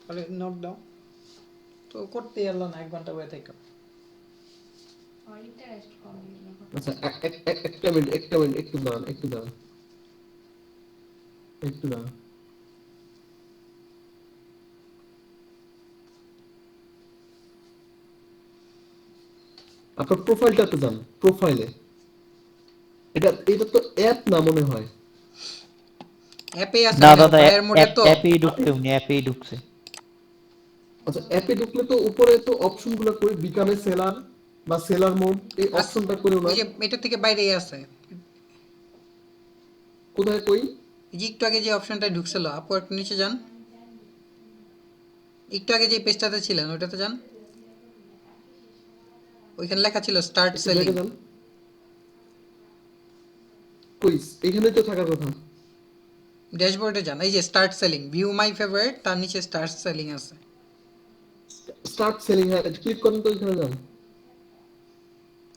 S3: তাহলে নোট দাও তো, করতে এলো না 1 ঘন্টা বয়ে থেকে।
S5: আচ্ছা, একটা মিনিট একটু দাঁড়ান। আপনার প্রোফাইলটাতে যান, প্রোফাইলে। এটা তো অ্যাপ না মনে হয়।
S3: অ্যাপেই আছে
S4: না
S3: ভাইয়া,
S4: দাদা,
S3: বায়ার মোডে তো।
S4: অ্যাপেই ঢুকছে, উনি অ্যাপেই ঢুকছে।
S5: আচ্ছা, অ্যাপে ঢুকলে তো উপরে তো অপশনগুলো করে বিকামে সেলার বা সেলার মোড, এই অপশনটা করে
S3: ওই
S5: ওনার
S3: যে এটা থেকে বাইরেই আছে।
S5: কোথায় কই?
S3: এই যে একটু আগে যে অপশনটা ঢুকছিল, আপু একটু নিচে যান, একটু আগে যে পেজটাতে ছিলেন ওইটাতে যান, ওইখানে লেখা ছিল স্টার্ট
S5: একটু
S3: সেলিং।
S5: দেখে যান, কই এখানেই তো থাকার কথা।
S3: ড্যাশবোর্ডে যান, এই যে start selling, view my favourite, তার নিচে স্টার্ট সেলিং আছে।
S5: স্টার্ট সেলিং, হ্যাঁ ক্লিক করেন তো এখানে যান।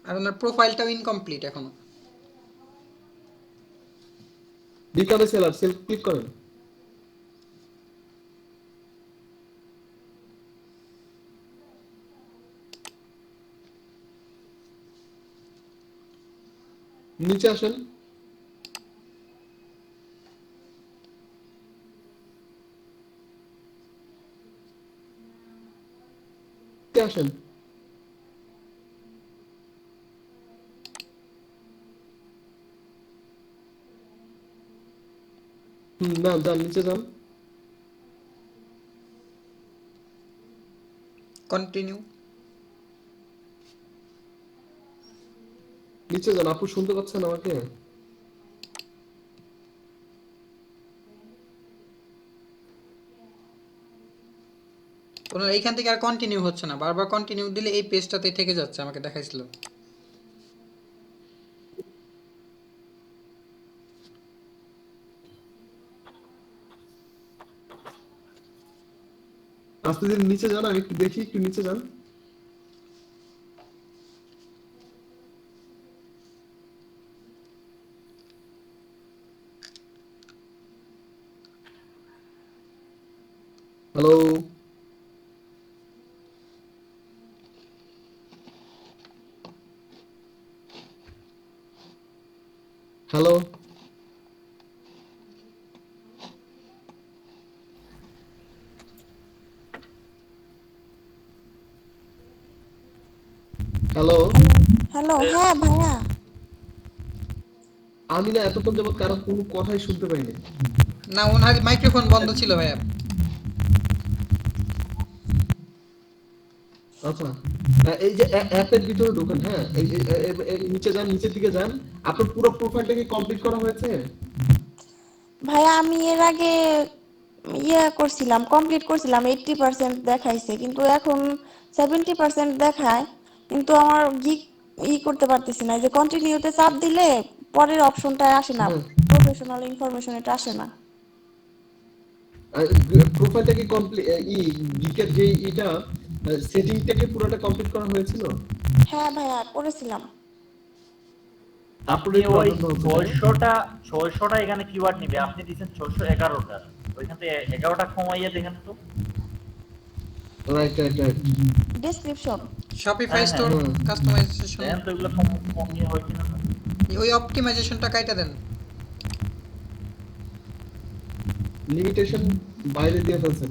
S3: আর ওনার প্রোফাইলটাও ইনকমপ্লিট এখনো।
S5: Become a seller, sell click করেন। নিচে আসেন। নিচে আসেন। না যান, নিচে যান।
S3: কন্টিনিউ।
S5: নিচে যান। আপু শুনতে পাচ্ছেন আমাকে?
S3: ওনার এইখান থেকে আর কন্টিনিউ হচ্ছে না, বারবার কন্টিনিউ দিলে এই পেজটাতে থেকে যাচ্ছে, আমাকে দেখাইছিল।
S5: আস্তে ধীরে নিচে যান, আমি একটু দেখি, একটু নিচে যান। Hello, hello, hello.
S6: হ্যালো, হ্যাঁ ভাইয়া।
S5: আমি না এতক্ষণ যাবত কারো কোনো কথাই শুনতে পাইনি।
S3: না, ওনার মাইক্রোফোন বন্ধ ছিল ভাইয়া।
S5: আচ্ছা, এই যে অ্যাপের ভিতরে ঢোকেন, হ্যাঁ এই নিচে যান, নিচের দিকে যান। আপনার পুরো প্রোফাইলটা কি কমপ্লিট করা হয়েছে?
S6: ভাইয়া আমি এর আগে করছিলাম, কমপ্লিট করছিলাম, 80% দেখাইছে, কিন্তু এখন 70% দেখায়। কিন্তু আমার গিগ করতে পারতেছি না, যে কন্টিনিউতে চাপ দিলে পরের অপশনটা আসে না,
S5: হ্যাঁ,
S6: প্রফেশনাল ইনফরমেশন এটা আসে না।
S5: প্রোফাইলটা কি কমপ্লিট, গিকের যে এটা সেটিংটাকে পুরোটা কমপ্লিট করা হয়েছিল?
S6: হ্যাঁ ভাইয়া করেছিলাম।
S5: তারপরে
S8: আপনি ওই
S5: প্রবলেম হচ্ছে, তাই না?
S8: 600টা এখানে কিওয়ার্ড নিবে, আপনি দিচ্ছেন 611টা, ওইখান থেকে 11টা কমাইয়া দেখেন তো।
S5: Right right right.
S6: Description.
S3: Shopify
S8: হ্যাঁ,
S3: স্টোর
S5: হ্যাঁ।
S3: কাস্টমাইজেশন,
S8: দেখেন তো এগুলো কমিয়ে হয় কিনা।
S3: ওই অপটিমাইজেশনটা কাইটা দেন।
S5: লিমিটেশন বাইরে দিয়ে ফেলছেন।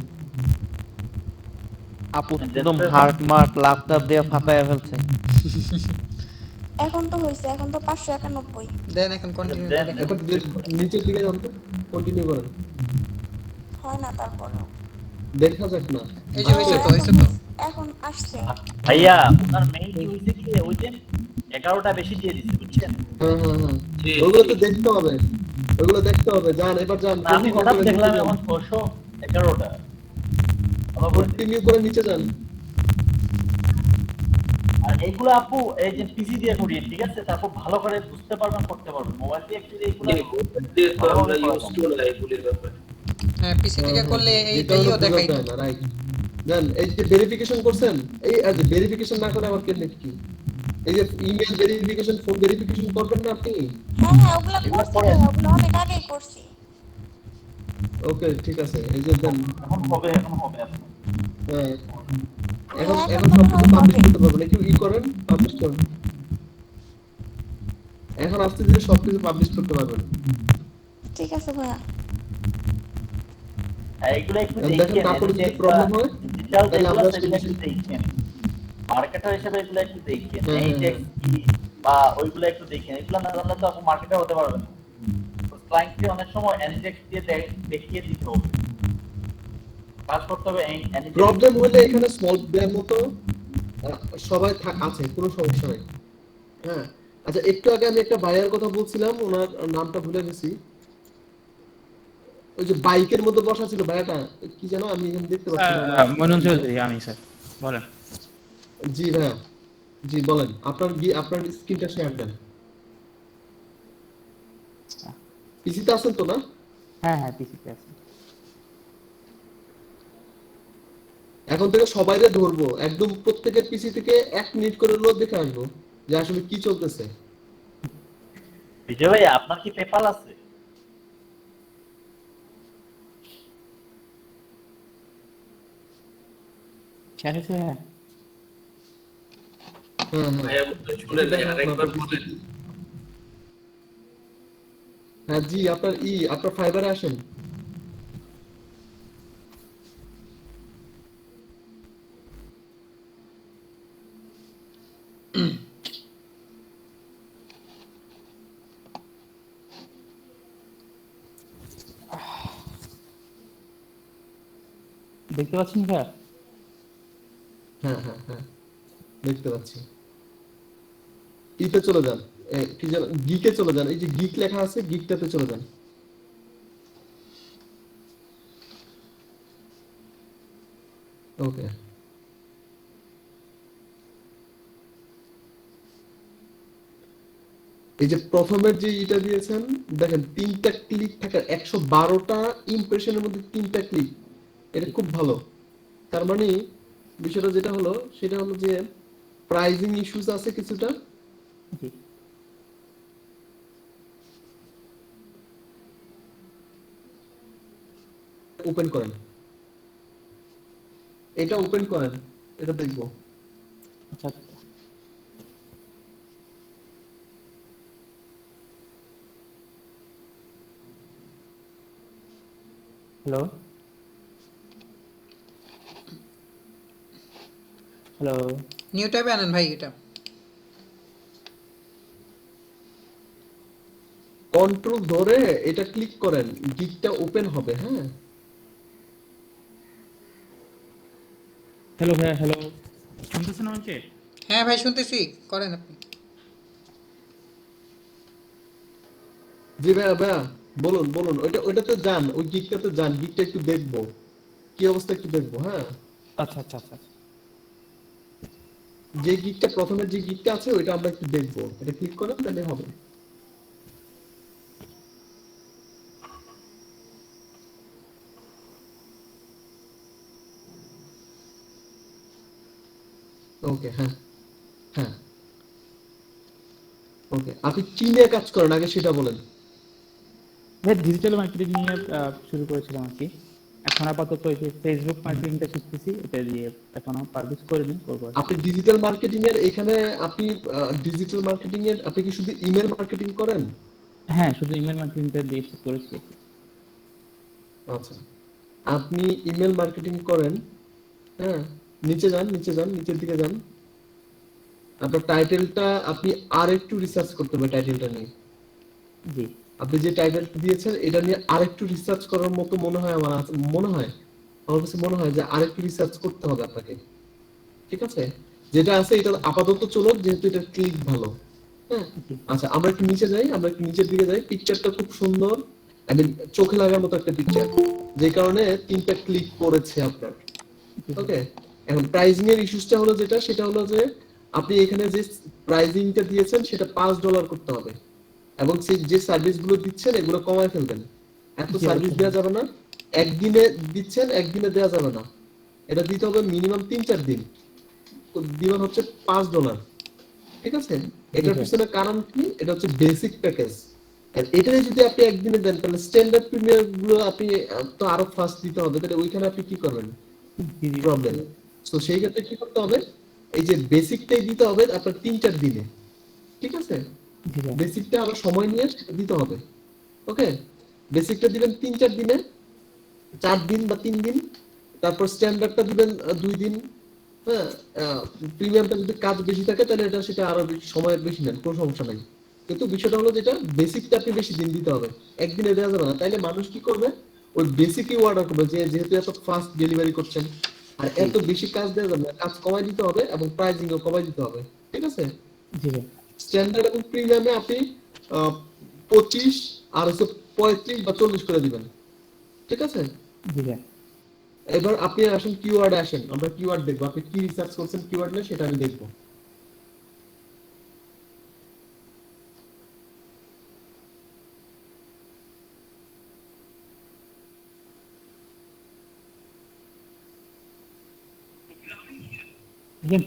S4: আপু একদম হার্ট মার্ক ল্যাপটপ দিয়ে ফাঁপায়া ফেলছে।
S6: এখন তো হয়েছে, এখন তো 591।
S3: দেন এখন কন্টিনিউ
S8: দেন।
S3: দেখেন।
S5: এখন নিচের দিকে যান তো, কন্টিনিউ করেন।
S6: হয় না তারপরেও।
S5: দেখা যাক না।
S3: এই যে হয়েছে তো, হয়েছে তো।
S6: এখন আসছে।
S8: ভাইয়া আপনার মেইন কি হইছে কি, ওই যে 11টা বেশি দিয়ে দিচ্ছে, বুঝছেন?
S5: হ্যাঁ হ্যাঁ হ্যাঁ,
S2: জি,
S5: ওগুলো তো
S2: জি।
S5: দেখতে হবে, ওগুলো দেখতে হবে। যান এবার যান,
S8: না, আমি হঠাৎ দেখলাম এখন 611টা।
S5: কন্টিনিউ করে নিচে যান।
S8: আর এইগুলো আপু এই যে পিসি দিয়ে করিয়েন, ঠিক আছে? তারপর ভালো করে বুঝতে পারবেন, করতে পারবেন। মোবাইল দিয়ে অ্যাকচুয়ালি এইগুলো
S2: দিয়ে তো আমরা ইউজ করি না এগুলির ব্যাপারে।
S3: হ্যাঁ, পিসি থেকে করলে
S5: যেটা হলো
S3: এইটাইও দেখাই।
S5: বোঝা যায় না, রাইট। জান এই যে ভেরিফিকেশন করছেন, এই আজ ভেরিফিকেশন না করে আমার কেন কি, এই যে ইমেল ভেরিফিকেশন, ফোন ভেরিফিকেশন করবেন না আপনি?
S6: হ্যাঁ হ্যাঁ, ওগুলা
S8: এগুলো
S6: করছি
S8: করেন।
S6: ভাইয়া, ওগুলা অনেক আগেই করছি।
S5: ওকে ঠিক আছে, এই যে দেন।
S8: এখন হবে আপনি।
S5: হ্যাঁ, এখন
S6: হ্যাঁ,
S5: এখন
S6: এখন
S5: সবকিছু
S6: মনে হয়
S5: পাবলিশ
S6: হবে।
S5: করতে পারবেন, একটু করেন, পাবলিশ করেন। এখন আস্তে ধীরে সবকিছু পাবলিশ করতে পারবেন।
S6: ঠিক আছে ভাইয়া।
S8: এইগুলো একটু
S5: দেখেন
S8: দেখেন,
S5: তারপরে যদি প্রবলেম হয়
S8: ডিজিটাল
S5: তাহলে
S8: যেগুলো
S5: আমরা
S8: সেগুলো একটু
S5: solution-
S8: দেখেন। মার্কেটার হিসেবে এগুলো একটু দেখেন,
S5: হ্যাঁ,
S8: এই
S5: হ্যাঁ,
S8: টেক্সট কি বা ওইগুলো একটু দেখেন। এগুলো না জানলে তো আপনি মার্কেটার হতে পারবেন না। ক্লায়েন্টকে অনেক সময় অ্যানিটেক্স দিয়ে দেখিয়ে দিতে হবে, কাজ করতে হবে।
S5: প্রবলেম হলে এখানে সলভ দেওয়ার মতো সবাই আছে, কোনো সমস্যা নেই। হ্যাঁ, আচ্ছা একটু আগে আমি একটা ভাইয়ার কথা বলছিলাম, ওনার নামটা ভুলে গেছি। ওই যে বাইকের মধ্যে বসা ছিল ভাইয়াটা, কি যেন, আমি এখানে দেখতে পাচ্ছি না ওনার
S9: মইনুল
S5: নামটা।
S9: চৌধুরী, আমি স্যার বলেন।
S5: জি ভাইয়া, জি বলেন, আপনার স্ক্রিনটা শেয়ার দেন। পিসিতে আছেন তো না?
S9: হ্যাঁ হ্যাঁ পিসিতে আছে।
S5: এখন থেকে সবাইরে ধরবো, একদম প্রত্যেকের পিসি থেকে 1 মিনিট করে লোড দেখে আসবো যে আসলে কি চলতেছে।
S8: বিজয় ভাই আপনার কি পেপাল আছে?
S9: শেষ হয়েছে, হ্যাঁ।
S5: হ্যাঁ হ্যাঁ
S2: ভাইয়া বলতে শুনে নাই, আরেকবার বলেন।
S5: হ্যাঁ জি, আপনার ফাইবারে আসেন।
S9: দেখতে পাচ্ছেন ভাইয়া?
S5: হ্যাঁ হ্যাঁ হ্যাঁ দেখতে পাচ্ছি। ইতে চলে যান, কি যেন গিকে চলে যান, এই যে গিক লেখা আছে গিকটাতে চলে যান। ওকে, এই যে প্রথমের যে এটা দিয়েছেন দেখেন 3টা ক্লিক থাকে, 112টা ইমপ্রেশনের মধ্যে 3টা ক্লিক, এটা খুব ভালো। তার মানে বিষয়টা যেটা হলো সেটা হলো যে প্রাইজিং ইস্যুস আছে কিছুটা।
S9: জি।
S5: ওপেন করেন, এটা ওপেন করেন, এটা দেখবো।
S9: আচ্ছা হ্যালো হ্যালো।
S3: নিউ ট্যাবে আনেন ভাই এটা।
S5: কন্ট্রোল ধরে এটা ক্লিক করেন, গিকটা ওপেন হবে। হ্যাঁ
S9: হ্যালো ভাইয়া, হ্যালো, শুনতেছেন আমাকে?
S3: হ্যাঁ ভাই শুনতেছি, করেন আপনি।
S5: জি ভাইয়া, ভাইয়া বলুন বলুন, ওইটাতে যান, ওই গিকটাতে যান, গিকটা একটু দেখবো কি অবস্থা, একটু দেখবো। হ্যাঁ
S9: আচ্ছা আচ্ছা আচ্ছা।
S5: যে গিকটা প্রথমে যে গিকটা আছে ওইটা আমরা একটু দেখবো, এটা ক্লিক করেন তাহলে হবে। ওকে, হ্যাঁ হ্যাঁ ওকে, আপনি কি নিয়ে কাজ করেন আগে সেটা বলেন।
S9: ভাই ডিজিটাল মার্কেটিং নিয়ে শুরু করেছিলাম আর কি। এখন আপাতত এই যে ফেসবুক মার্কেটিংটা শিখতেছি, এটা দিয়ে এখনো পাবলিশ করিনি, করবো আর কি।
S5: আপনি ডিজিটাল মার্কেটিং এর এখানে আপনি ডিজিটাল মার্কেটিং এর আপনি কি শুধু ইমেল মার্কেটিং করেন?
S9: হ্যাঁ শুধু ইমেল মার্কেটিংটা দিয়ে করেছি আর কি।
S5: আচ্ছা, আপনি ইমেল মার্কেটিং করেন। হ্যাঁ, নিচে যান, নিচে যান, নিচের দিকে যান। আপনার টাইটেলটা আপনি আর একটু রিসার্চ করতে হবে টাইটেলটা নিয়ে।
S9: জি
S5: আপনি যে টাইটেলটা দিয়েছেন এটা নিয়ে আরেকটু রিসার্চ করার মতো মনে হয় আমার, আমার কাছে মনে হয় যে আরেকটু রিসার্চ করতে হবে আপনাকে। ঠিক আছে, যেটা আছে এটা আপাতত চলো, যেহেতু এটা ক্লিক ভালো। হ্যাঁ,
S9: জি
S5: আচ্ছা আমরা একটু নিচে যাই, আমরা একটু নিচের দিকে যাই। পিকচারটা খুব সুন্দর, আই মিন চোখে লাগার মতো একটা পিকচার, যে কারণে 3টা ক্লিক করেছে আপনার। ওকে, এখন প্রাইসিং এর ইস্যুসটা হলো যেটা, সেটা হলো যে আপনি এখানে যে প্রাইসিংটা দিয়েছেন সেটা $5 করতে হবে, এবং সেই যে সার্ভিস গুলো দিচ্ছেন এগুলো কমায় ফেলবেন। এত
S9: জি
S5: সার্ভিস
S9: অবশ্যই।
S5: দেওয়া যাবে না, একদিনে দিচ্ছেন একদিনে দেওয়া যাবে না, এটা দিতে হবে মিনিমাম 3-4 দিন। তো দিবেন হচ্ছে $5। ঠিক আছে,
S9: জি
S5: এটার
S9: ভাই।
S5: পিছনে কারণ কি, এটা হচ্ছে বেসিক প্যাকেজ। আর এটাই যদি আপনি একদিনে দেন তাহলে স্ট্যান্ডার্ড প্রিমিয়াম গুলো আপনি তো আরো ফাস্ট দিতে হবে, তাহলে ওইখানে আপনি কি করবেন,
S9: জি জি
S5: প্রবলেম। তো সেই ক্ষেত্রে কি করতে হবে, এই যে বেসিকটাই দিতে হবে আপনার 3-4 দিনে। ঠিক আছে,
S9: জি ভাই।
S5: বেসিকটা আরো সময় নিয়ে সেটা দিতে হবে। ওকে, বেসিকটা দিবেন 3-4 দিনে, 4 দিন বা 3 দিন। তারপর স্ট্যান্ডার্ডটা দিবেন 2 দিন। হ্যাঁ, প্রিমিয়ামটা যদি কাজ বেশি থাকে তাহলে এটা সেটা আরো বেশি সময় বেশি নেন, কোনো সমস্যা নাই। কিন্তু বিষয়টা হলো যেটা বেসিকটা আপনি বেশি দিন দিতে হবে, একদিনে দেওয়া যাবে না। তাইলে মানুষ কি করবে, ওই বেসিকই অর্ডার করবে, যে যেহেতু এত ফাস্ট ডেলিভারি করছেন। আর
S9: জি
S5: এত বেশি কাজ দেওয়া যাবে না, কাজ কমাই দিতে হবে এবং প্রাইসিংও কমাই দিতে হবে। ঠিক আছে,
S9: জি ভাই।
S5: স্ট্যান্ডার্ড এবং প্রিমিয়ামে আপনি 25 আর হচ্ছে 35 বা 40 করে দিবেন। ঠিক আছে,
S9: জি ভাই।
S5: এবার আপনি আসেন কিওয়ার্ডে আসেন, আমরা কিওয়ার্ড দেখবো, আপনি কি রিসার্চ করছেন কিওয়ার্ড নিয়ে সেটা আমি দেখবো।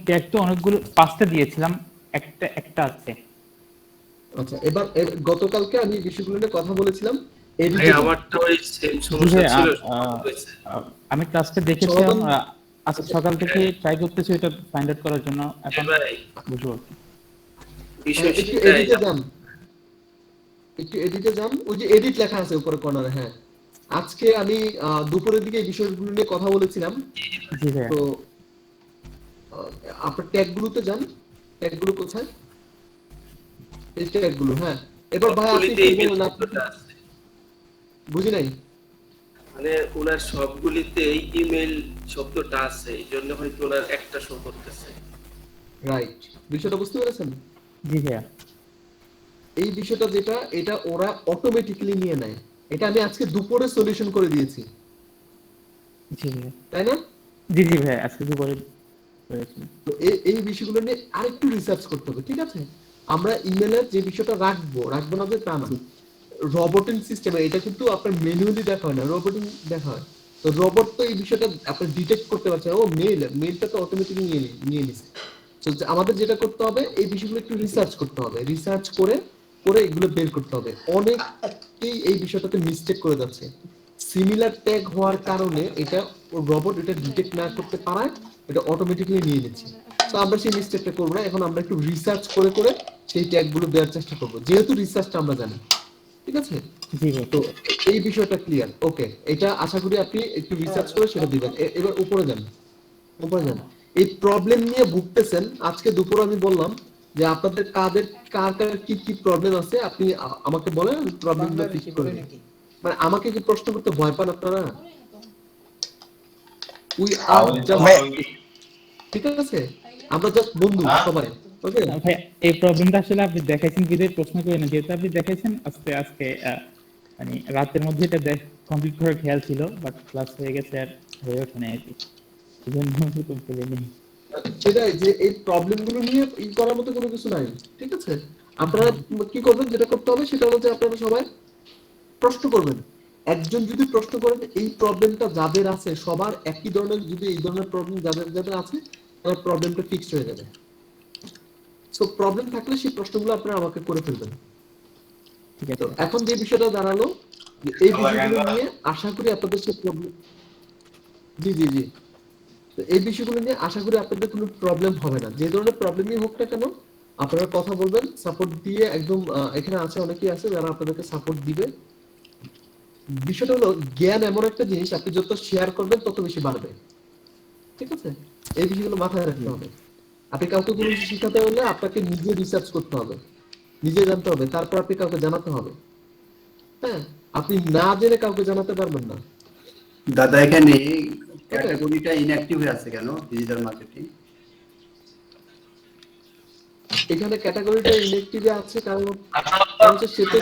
S9: ট্যাগ তো অনেকগুলো 5টা দিয়েছিলাম, একটা আছে।
S5: আচ্ছা, এবার গতকালকে আমি এই বিষয়গুলো নিয়ে কথা বলেছিলাম।
S2: ভাই
S5: এডিটে
S2: আমারটা ওই সেম
S9: জি
S2: সমস্যা
S9: ভাই,
S2: ছিল,
S9: আহ,
S2: হয়েছে।
S9: আমি ক্লাসটা দেখেছিলাম,
S5: সমাধান
S9: আজকে সকাল থেকে ট্রাই করতেছি এটা ফাইন্ড আউট করার জন্য, এখন
S2: ভাই
S9: বুঝতে পারছি।
S2: বিষয়
S5: একটু
S2: সেটাই।
S5: এডিটে যান, একটু এডিটে যান, ওই যে এডিট লেখা আছে উপরে কর্নারে। হ্যাঁ, আজকে আমি দুপুরের দিকে এই বিষয়গুলো নিয়ে কথা বলেছিলাম।
S9: জি ভাই,
S5: তো আপনার ট্যাগ গুলোতে যান, ট্যাগ গুলো কোথায়, এই ট্যাগ গুলো। হ্যাঁ, এবার ভাই আপনি
S2: সবগুলিতে
S5: কি
S2: ইমেল
S5: বলেন, আপনি
S2: শব্দটা আছে,
S5: বুঝি নাই।
S2: মানে ওনার সবগুলিতে ইমেল শব্দটা আছে, এই জন্য হয়তো ওনার একটা শো করতেছে।
S5: রাইট, বিষয়টা বুঝতে পেরেছেন?
S9: জি ভাইয়া,
S5: এই বিষয়টা যেটা, এটা ওরা অটোমেটিক্যালি নিয়ে নেয়। এটা আমি আজকে দুপুরে সলিউশন করে দিয়েছি,
S9: জি ভাইয়া,
S5: তাই না?
S9: জি জি ভাইয়া, আজকে দুপুরে করেছি।
S5: তো এই বিষয়গুলো নিয়ে আরেকটু রিসার্চ করতে হবে, ঠিক আছে? আমরা ইমেলের যে বিষয়টা রাখবো না যে তা না। রোবটিং সিস্টেমে এটা কিন্তু আপনার ম্যানুয়ালি দেখা হয় না, রোবটিং দেখা হয়। তো রোবট তো এই বিষয়টা আপনি ডিটেক্ট করতে পারছে না, ও মেলটা তো অটোমেটিক্যালি নিয়ে নিছে। তো আমাদের যেটা করতে হবে, এই বিষয়গুলো একটু রিসার্চ করতে হবে, রিসার্চ করে করে এগুলো বের করতে হবে। অনেকেই এই বিষয়টাতে মিস্টেক করে যাচ্ছে। সিমিলার ট্যাগ হওয়ার কারণে এটা রোবট এটা ডিটেক্ট না করতে পারায় এটা অটোমেটিক্যালি নিয়ে নিচ্ছে। তো আমরা সেই মিস্টেকটা করব না, এখন আমরা একটু রিসার্চ করে করে সেই ট্যাগগুলো দেওয়ার চেষ্টা করব, যেহেতু রিসার্চটা আমরা জানি। ঠিক আছে?
S9: জি ভাই,
S5: তো এই বিষয়টা ক্লিয়ার। ওকে, এটা আশা করি আপনি একটু রিসার্চ করে সেটা দিবেন। এবার উপরে যান, উপরে যান। এই প্রবলেম নিয়ে ভুগতেছেন, আজকে দুপুরে আমি বললাম যে আপনাদের কার কার কি কি প্রবলেম আছে আপনি আমাকে বলেন, প্রবলেমগুলো ফিক্স করে দিই। মানে আমাকে কি প্রশ্ন করতে ভয় পান আপনারা? উই আর জাস্ট, ঠিক আছে, আমরা জাস্ট বন্ধু সবাই। ওকে,
S9: ভাই এই প্রবলেমটা আসলে আপনি দেখাইছেন বিদায় প্রশ্ন করে না, যেহেতু আপনি দেখাইছেন আজকে মানে রাতের মধ্যে এটা কমপ্লিট করার খেয়াল ছিল, বাট ক্লাস হয়ে গেছে আর হয়ে ওঠে না আর কি, এই জন্য এরকম বলে নেই।
S5: সেটাই, যে এই প্রবলেমগুলো নিয়ে ই করার মতো কোনো কিছু নাই। ঠিক আছে, আপনারা কি করবেন, যেটা করতে হবে সেটা হলো যে আপনারা সবাই প্রশ্ন করবেন। একজন যদি প্রশ্ন করেন, এই প্রবলেমটা যাদের আছে সবার একই ধরনের, যদি এই ধরনের প্রবলেম যাদের যাদের আছে, তার প্রবলেমটা ফিক্সড হয়ে যাবে। সো প্রবলেম থাকলে সেই প্রশ্নগুলো আপনারা আমাকে করে ফেলবেন।
S9: ঠিক
S5: তো
S9: আছে,
S5: এখন যে বিষয়টা দাঁড়ালো, যে এই বিষয়গুলো নিয়ে আশা করি আপনাদের সেই প্রবলেম, জি জি জি, তো এই বিষয়গুলো নিয়ে আশা করি আপনাদের কোনো প্রবলেম হবে না। যে ধরনের প্রবলেমই হোক না কেন, আপনারা কথা বলবেন, সাপোর্ট দিয়ে একদম এখানে আছে অনেকেই আছে যারা আপনাদেরকে সাপোর্ট দিবে। বিষয়টা হলো, জ্ঞান এমন একটা জিনিস, আপনি যত শেয়ার করবেন তত বেশি বাড়বে। ঠিক আছে, এই বিষয়গুলো মাথায় রাখতে হবে। আপনি কাউকে কোনো কিছু শেখাতে হলে আপনাকে নিজে রিসার্চ করতে হবে, নিজে জানতে হবে, তারপর আপনি কাউকে জানাতে হবে। হ্যাঁ, আপনি না জেনে কাউকে জানাতে পারবেন না।
S1: দাদা এখানে ক্যাটাগরিটা ইনঅ্যাক্টিভ হয়ে আছে কেন ডিজিটাল মার্কেটিং?
S5: এখানে ক্যাটাগরিটা ইলেকটিভে আছে কারণ কারণ হচ্ছে সেটা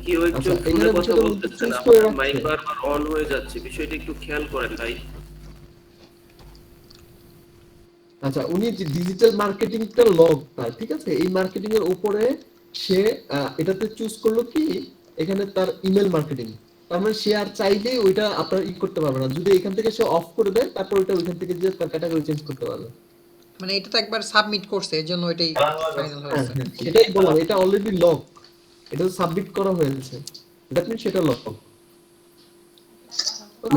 S2: কেউ
S5: আচ্ছা,
S2: একজন ফোনে
S5: এখানে
S2: কথা
S5: বিষয়টা
S2: বলতেছেন,
S5: চুজ করে
S2: আপনার মাইক
S5: রাখছে।
S2: বারবার অন হয়ে যাচ্ছে, বিষয়টা একটু খেয়াল করেন ভাই।
S5: আচ্ছা, উনি যে ডিজিটাল মার্কেটিংটা লগ তার, ঠিক আছে, এই মার্কেটিং এর উপরে সে এটাতে চুজ করলো কি, এখানে তার ইমেল মার্কেটিং। তার মানে সে আর চাইলে ওইটা আপনার করতে পারবে না, যদি এখান থেকে সে অফ করে দেয় তারপর ওইটা ওইখান থেকে যে তার ক্যাটাগরি চেঞ্জ করতে পারবে।
S3: মানে এটা তো একবার সাবমিট করছে, এর জন্য এটাই ফাইনাল
S5: হ্যাঁ
S3: হয়েছে।
S5: হ্যাঁ, সেটাই বললাম, এটা অলরেডি লগ, এটা সাবমিট করা হয়েছে, দ্যাট মিন্স সেটা লগ।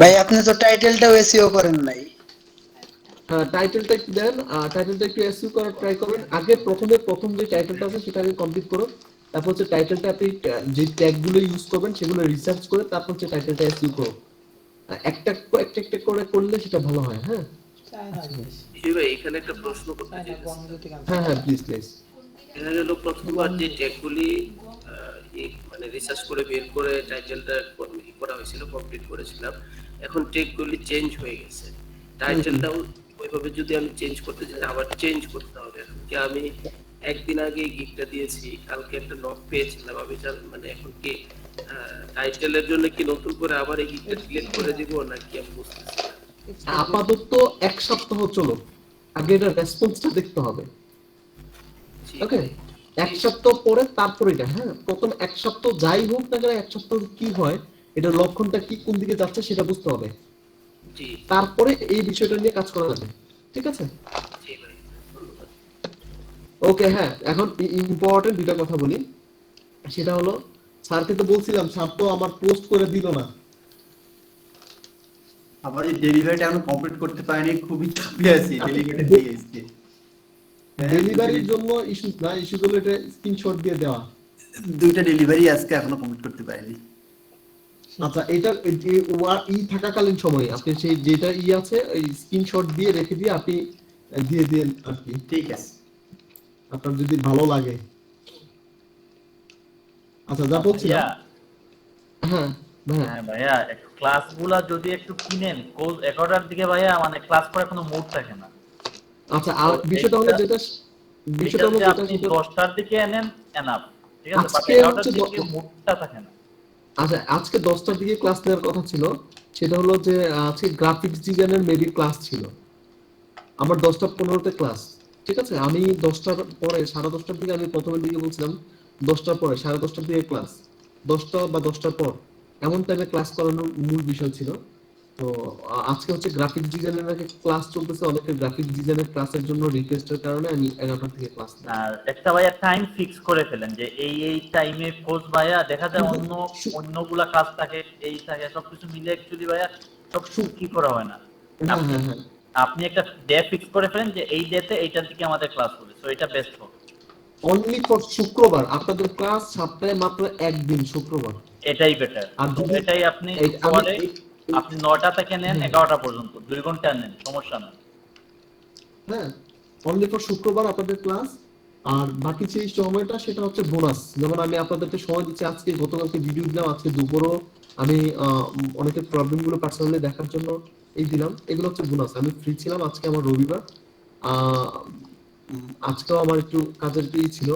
S7: ভাই আপনি তো টাইটেলটাও এসইও করেন নাই।
S5: টাইটেলটা একটু দেন, টাইটেলটা একটু এসইউ করার ট্রাই করবেন। আগে প্রথম যে টাইটেলটা আছে সেটা আগে কমপ্লিট করুন, তারপর হচ্ছে টাইটেলটা আপনি যে ট্যাগগুলো ইউজ করবেন সেগুলো রিসার্চ করে তারপর হচ্ছে টাইটেলটা এসইউ করুন। একটা একটা করে করলে সেটা ভালো হয়। হ্যাঁ
S2: জি ভাই, এখানে একটা প্রশ্ন করতে চাইতেছি।
S5: হ্যাঁ হ্যাঁ, প্লিজ প্লিজ।
S2: দেখা গেল প্রথমবার যে ট্যাগগুলি মানে রিসার্চ করে বের করে টাইটেলটা করা হয়েছিল, কমপ্লিট করেছিলাম, এখন ট্যাগগুলি চেঞ্জ হয়ে গেছে, টাইটেলটাও ওইভাবে যদি আমি চেঞ্জ করতে চাই আবার চেঞ্জ করতে হবে। এখন কি আমি একদিন আগে গিগটা দিয়েছি, কালকে একটা নক পেয়েছিলাম, আমি মানে এখন কি টাইটেলের জন্য কি নতুন করে আবার এই গিগটা ডিলিট করে দিব নাকি আমি বুঝতেছি না।
S5: আপাতত এক সপ্তাহ চলো, আগে এটা রেসপন্সটা দেখতে হবে।
S2: জি
S5: ওকে,
S2: ভাই।
S5: এক সপ্তাহ পরে তারপর এটা, হ্যাঁ, প্রথম এক সপ্তাহ যাই হোক না কেন, এক সপ্তাহ কি হয়, এটা লক্ষণটা কি, কোন দিকে যাচ্ছে সেটা বুঝতে হবে।
S2: জি
S5: তারপরে এই বিষয়টা নিয়ে কাজ করা যাবে, ঠিক আছে?
S2: জি ভাই, ধন্যবাদ।
S5: ওকে, হ্যাঁ, এখন ইম্পর্টেন্ট দুইটা কথা বলি। সেটা হলো, স্যারকে তো বলছিলাম, স্যার তো আমার পোস্ট করে দিল না।
S1: আমার এই ডেলিভারিটা এখন কমপ্লিট করতে পারিনি, খুবই চাপে আছি, ডেলিভারি দিয়ে এসেছি। হ্যাঁ,
S5: ডেলিভারির জন্য ইস্যু না, ইস্যু হলো এটা স্ক্রিনশট দিয়ে দেওয়া।
S1: দুইটা ডেলিভারি আজকে এখনো কমপ্লিট করতে পারিনি।
S5: আচ্ছা, এটা যে থাকাকালীন সময়ে আপনি সেই যেটা আছে ওই স্ক্রিনশট দিয়ে রেখে দিয়ে আপনি দিয়ে দেন আর কি,
S1: ঠিক আছে।
S5: আপনার যদি ভালো লাগে। আচ্ছা, যা বলছিলাম।
S8: ভাইয়া,
S5: হ্যাঁ ভাইয়া,
S8: হ্যাঁ ভাইয়া, ক্লাসগুলা যদি একটু কিনেন, কোর্স 11টার দিকে ভাইয়া মানে ক্লাস করার কোনো মুড থাকে না।
S5: আচ্ছা, আর বিষয়টা হলো
S8: এটা
S5: বিষয়টা হলো
S8: যদি
S5: যেটা
S8: আপনি
S5: সেটা
S8: 10টার দিকে এনেন এনাফ, ঠিক আছে, বাট
S5: আজকে
S8: 11টার
S5: হচ্ছে
S8: দিকে মুডটা থাকে না।
S5: আচ্ছা, আজকে 10টার দিকে ক্লাস নেওয়ার কথা ছিল। সেটা হলো যে আজকে গ্রাফিক্স ডিজাইনের মেবি ক্লাস ছিল। আমার 10টা 15তে ক্লাস, ঠিক আছে? আমি 10টার পরে 10:30টার দিকে, আমি প্রথমের দিকে বলছিলাম 10টার পরে 10:30টার দিকে ক্লাস, 10টা বা 10টার পর এমন টাইমে ক্লাস করানোর মূল বিষয় ছিল। তো আজকে হচ্ছে গ্রাফিক্স ডিজাইনের নাকি ক্লাস চলতেছে, অনেকে গ্রাফিক্স ডিজাইনের ক্লাসের জন্য রিকোয়েস্টের কারণে আমি 11টা থেকে ক্লাস নেই।
S8: আর একটা ভাইয়া টাইম ফিক্স করে ফেলেন যে এই টাইমে কোর্স ভাইয়া, দেখা যায় অন্যগুলা কাজ থাকে, এই থাকে, সবকিছু মিলে অ্যাকচুয়ালি ভাইয়া সব কি করা হয় না।
S5: হ্যাঁ হ্যাঁ হ্যাঁ,
S8: আপনি একটা ডে ফিক্স করে ফেলেন যে এই ডেতে এইটার দিকে আমাদের ক্লাস হবে, সো এটা বেস্ট হবে।
S5: অনলি ফর শুক্রবার আপনাদের ক্লাস, সপ্তাহে মাত্র একদিন শুক্রবার।
S8: এটাই বেটার।
S5: আর যদি
S8: এটাই আপনি
S5: আমি
S8: আপনি 9টা থেকে নেন 11টা পর্যন্ত, 2 ঘন্টা নেন, সমস্যা না।
S5: হ্যাঁ, অনলি ফর শুক্রবার আপনাদের ক্লাস। আর বাকি যে সময়টা সেটা হচ্ছে বোনাস। যেমন আমি আপনাদেরকে সময় দিচ্ছি, আজকে গতকালকে ভিডিও দিলাম, আজকে দুপুরও আমি অনেকের প্রবলেম গুলো পার্সোনালি দেখার জন্য এই দিলাম, এগুলো হচ্ছে বোনাস। আমি ফ্রি ছিলাম, আজকে আমার রবিবার, আজকেও আমার একটু কাজের ছিল।